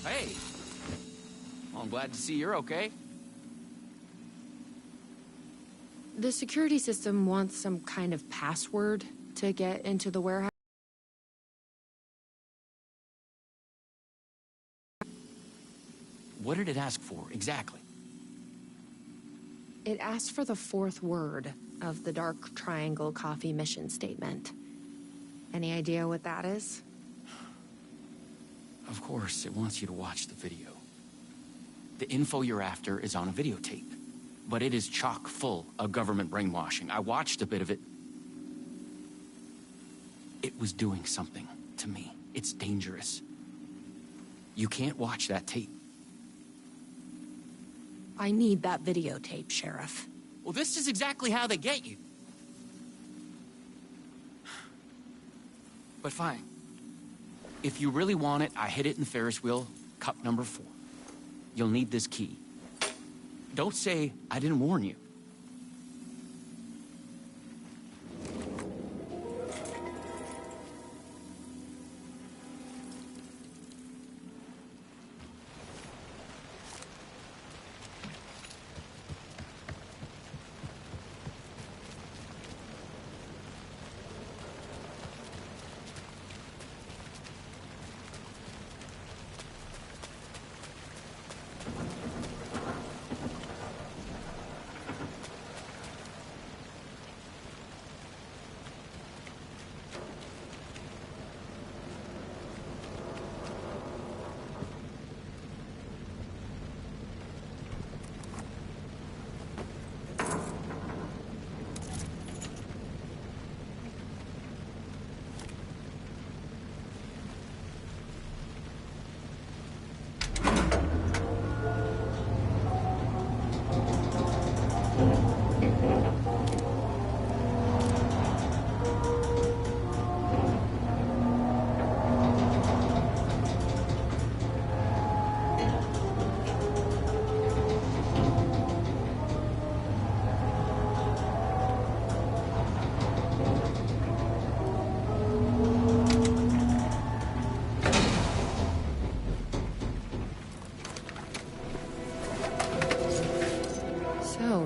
Hey. Well, I'm glad to see you're okay. The security system wants some kind of password to get into the warehouse. What did it ask for, exactly? It asked for the fourth word of the Dark Triangle Coffee mission statement. Any idea what that is? Of course, it wants you to watch the video. The info you're after is on a videotape, but it is chock full of government brainwashing. I watched a bit of it. It was doing something to me. It's dangerous. You can't watch that tape. I need that videotape, Sheriff. Well, this is exactly how they get you. But fine. If you really want it, I hid it in the Ferris wheel, cup number 4. You'll need this key. Don't say I didn't warn you.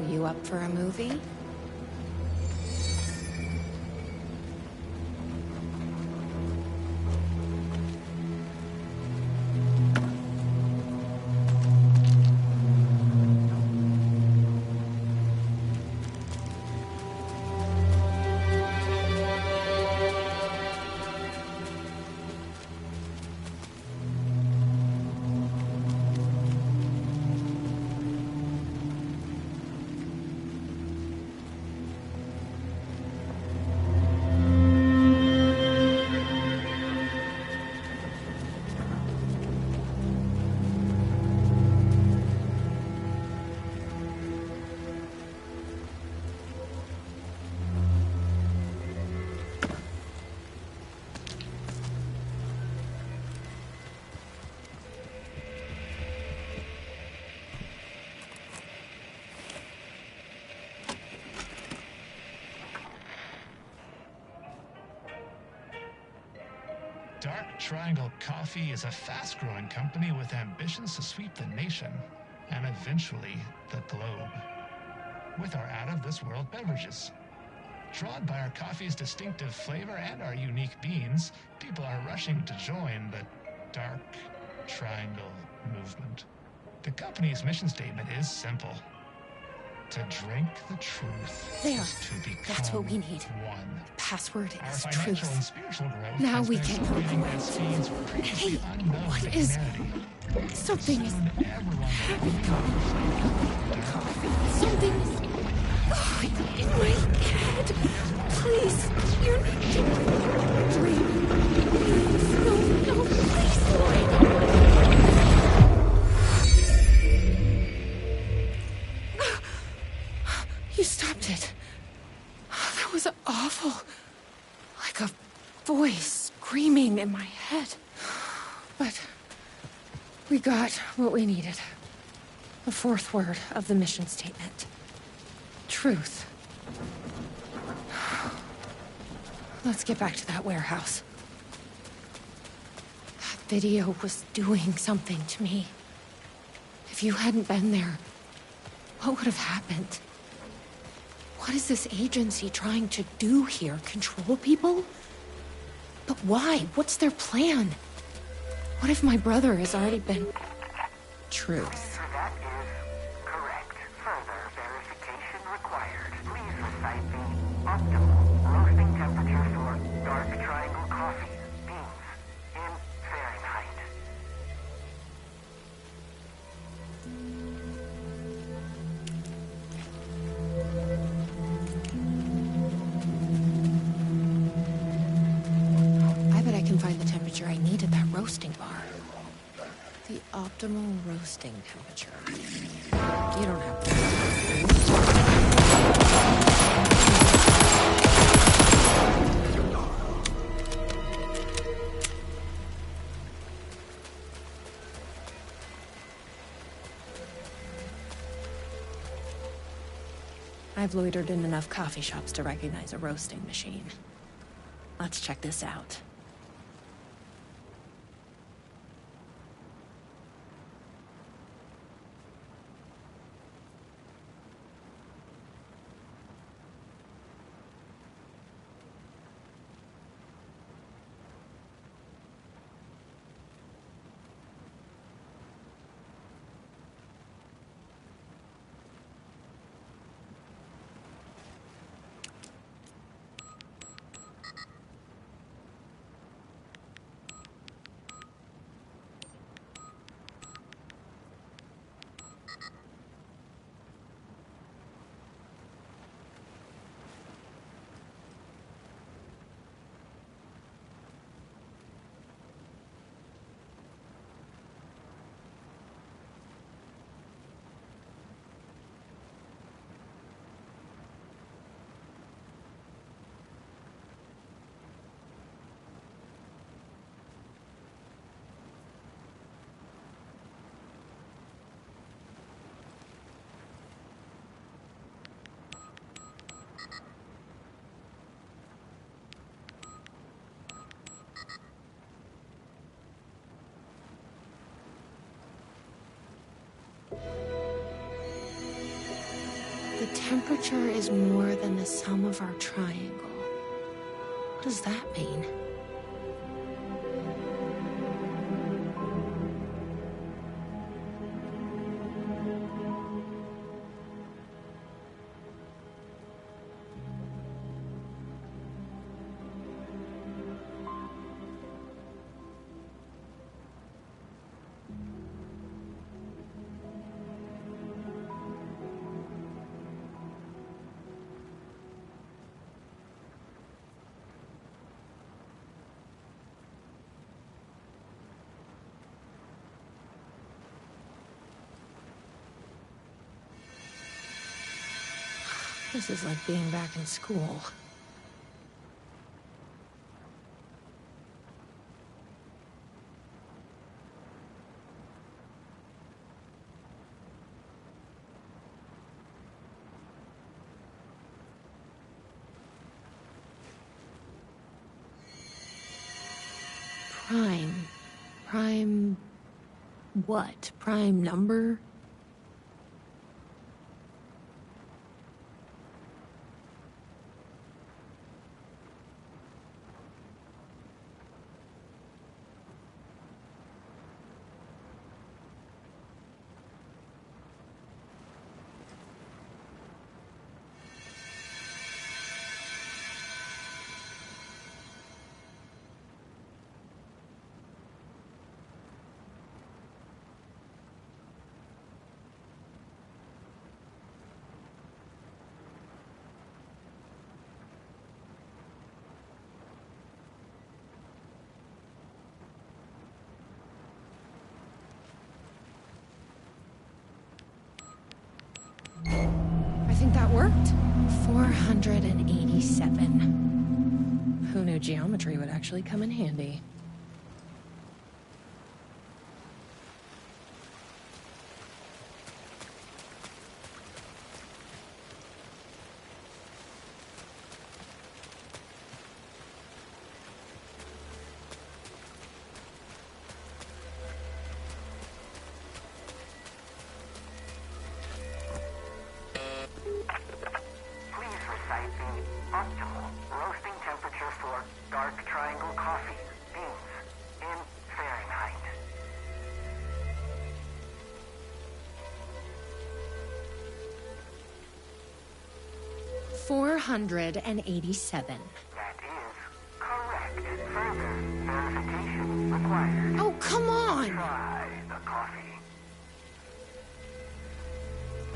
You up for a movie? Dark Triangle Coffee is a fast-growing company with ambitions to sweep the nation and eventually the globe with our out-of-this-world beverages. Drawn by our coffee's distinctive flavor and our unique beans, people are rushing to join the Dark Triangle movement. The company's mission statement is simple. To drink the truth There. is to become That's what we need. one. Password Our is financial and truth. spiritual growth Now has we been can. accelerating at speeds previously Hey, unknown what to is- humanity. Something is Soon everyone will Something is in my head. Please, you're not dream. Please, no, please, Lloyd. You stopped it. That was awful. Like a voice screaming in my head. But we got what we needed. The fourth word of the mission statement. Truth. Let's get back to that warehouse. That video was doing something to me. If you hadn't been there, what would have happened? What is this agency trying to do here? Control people? But why? What's their plan? What if my brother has already been... Truth. That is correct. Further verification required. Please recite the optimal roasting temperature for dark triangle coffee beans in Fahrenheit. I bet I can find the temperature I need at that roasting bar. The optimal roasting temperature. You don't have to. I've loitered in enough coffee shops to recognize a roasting machine. Let's check this out. The temperature is more than the sum of our triangle. What does that mean? This is like being back in school. Prime what? Prime number? I think that worked. 487. Who knew geometry would actually come in handy? 487. That is correct. Further verification required. Oh, come on! Try the coffee.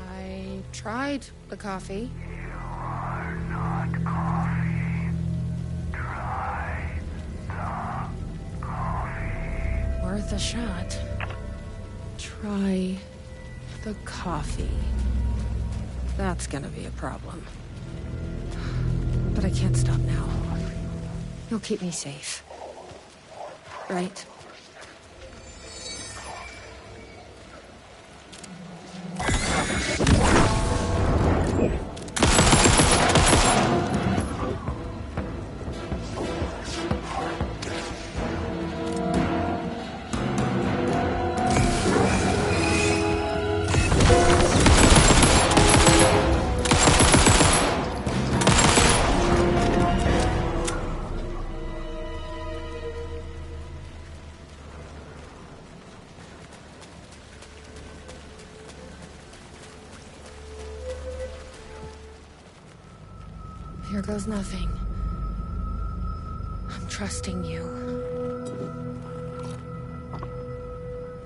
I tried the coffee. You are not coffee. Try the coffee. Worth a shot. Try the coffee. That's gonna be a problem. But I can't stop now. You'll keep me safe. Right? Here goes nothing. I'm trusting you.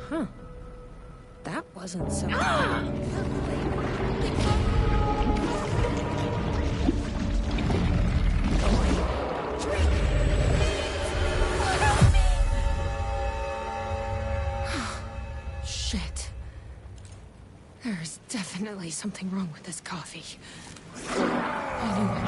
Huh. That wasn't so... Shit. There's definitely something wrong with this coffee. Anyway.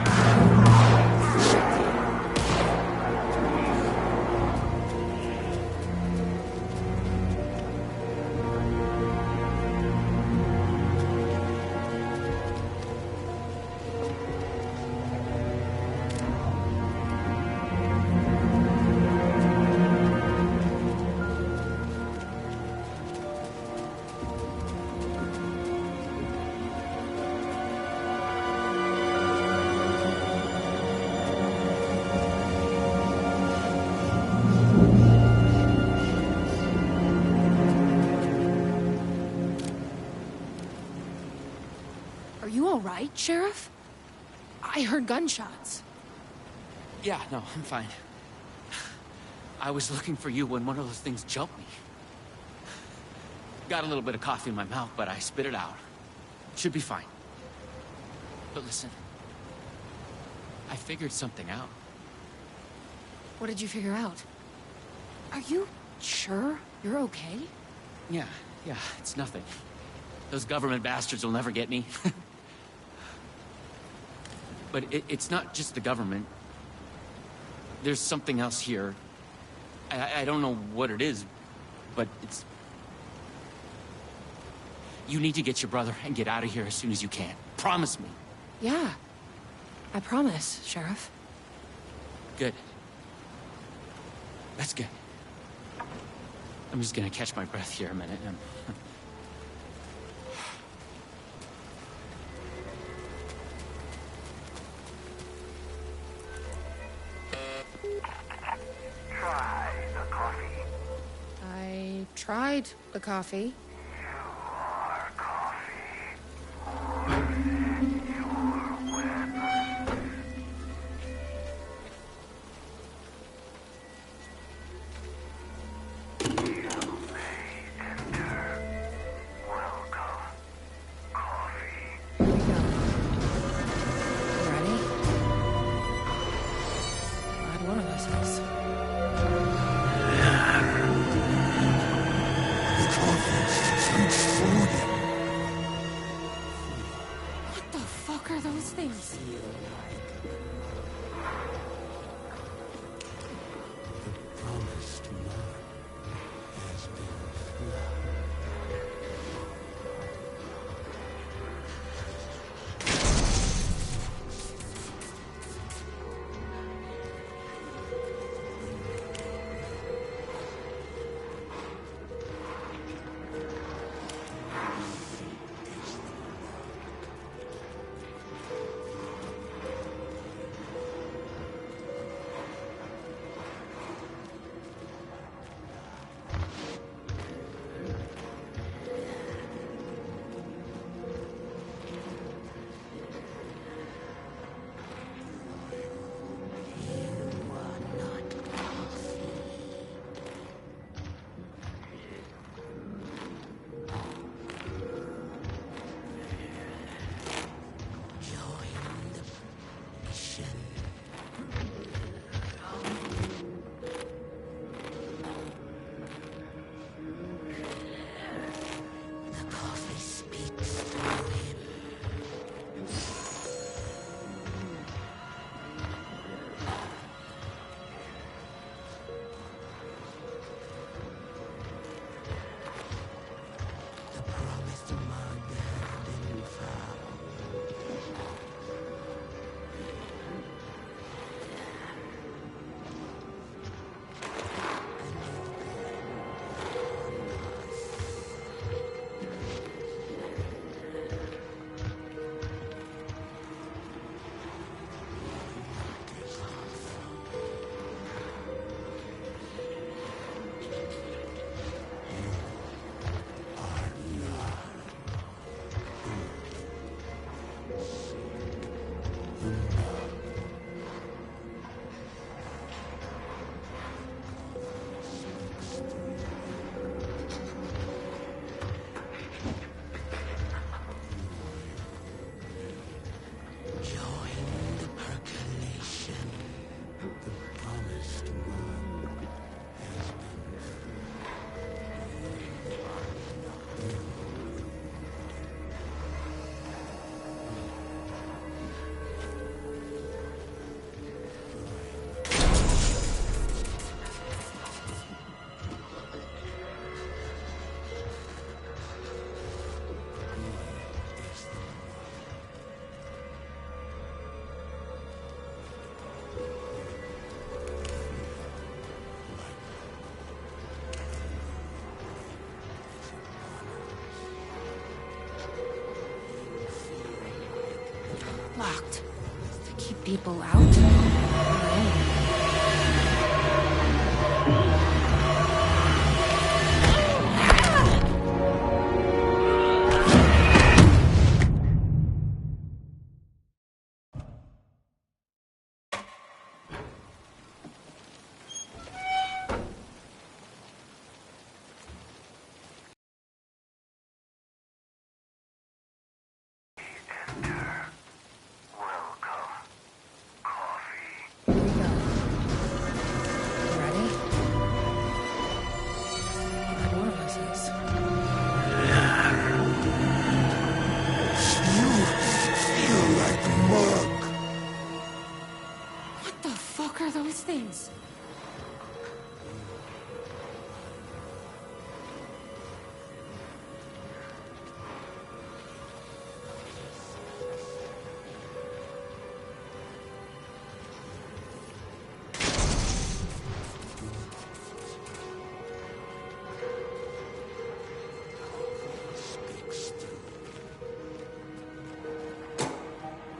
Are you all right, Sheriff? I heard gunshots. Yeah, no, I'm fine. I was looking for you when one of those things jumped me. Got a little bit of coffee in my mouth, but I spit it out. Should be fine. But listen, I figured something out. What did you figure out? Are you sure you're okay? Yeah, it's nothing. Those government bastards will never get me. But it's not just the government. There's something else here. I don't know what it is, but it's... You need to get your brother and get out of here as soon as you can. Promise me. Yeah. I promise, Sheriff. Good. That's good. I'm just gonna catch my breath here a minute. Try the coffee. I tried the coffee. You are coffee. Your weapon. You may enter. Welcome. Coffee. Here we go. You ready? Glad one of us is. What the fuck are those things? Promised mark has been filled. Locked. To keep people out? What the fuck are those things?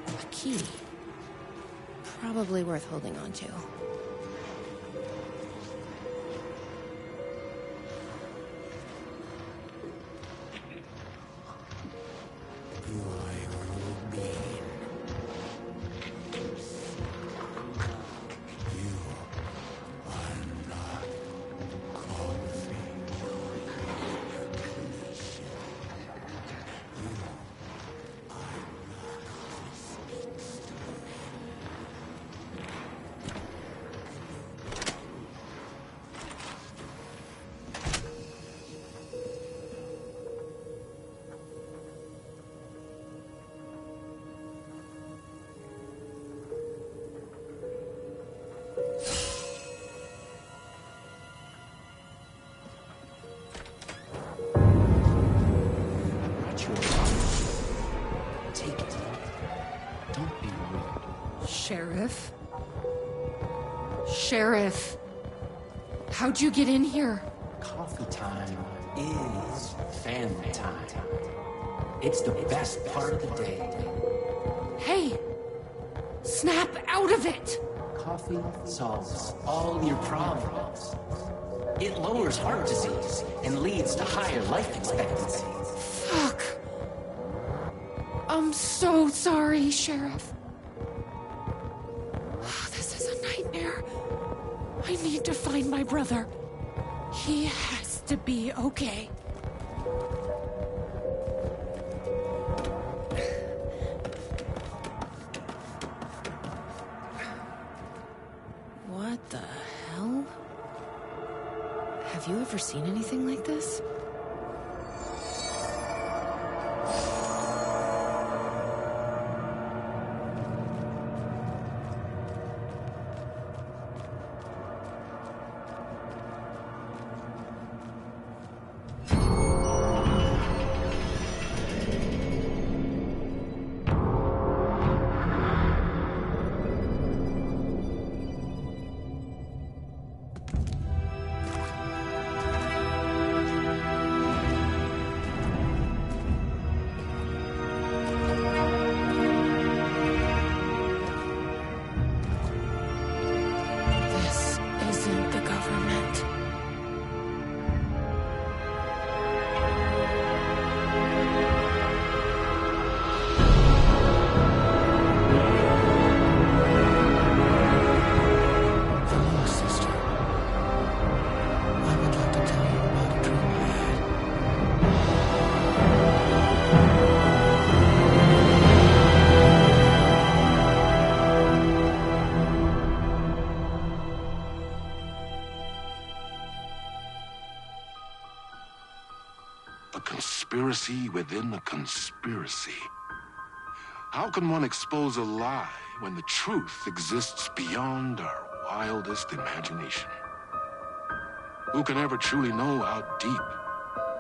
A key. Probably worth holding on to. Take it. Don't be rude. Sheriff? Sheriff! How'd you get in here? Coffee time is family time. It's the best part of the day. Hey! Snap out of it! Coffee solves all your problems. It lowers heart disease and leads to higher life expectancy. Fuck. I'm so sorry, Sheriff. This is a nightmare. I need to find my brother. He has to be okay. What the hell? Have you ever seen anything like this? This isn't the government. Hello, sister. I would like to tell you about a dream I had. A conspiracy within a conspiracy. How can one expose a lie when the truth exists beyond our wildest imagination? Who can ever truly know how deep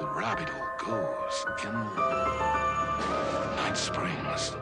the rabbit hole goes in Night Springs?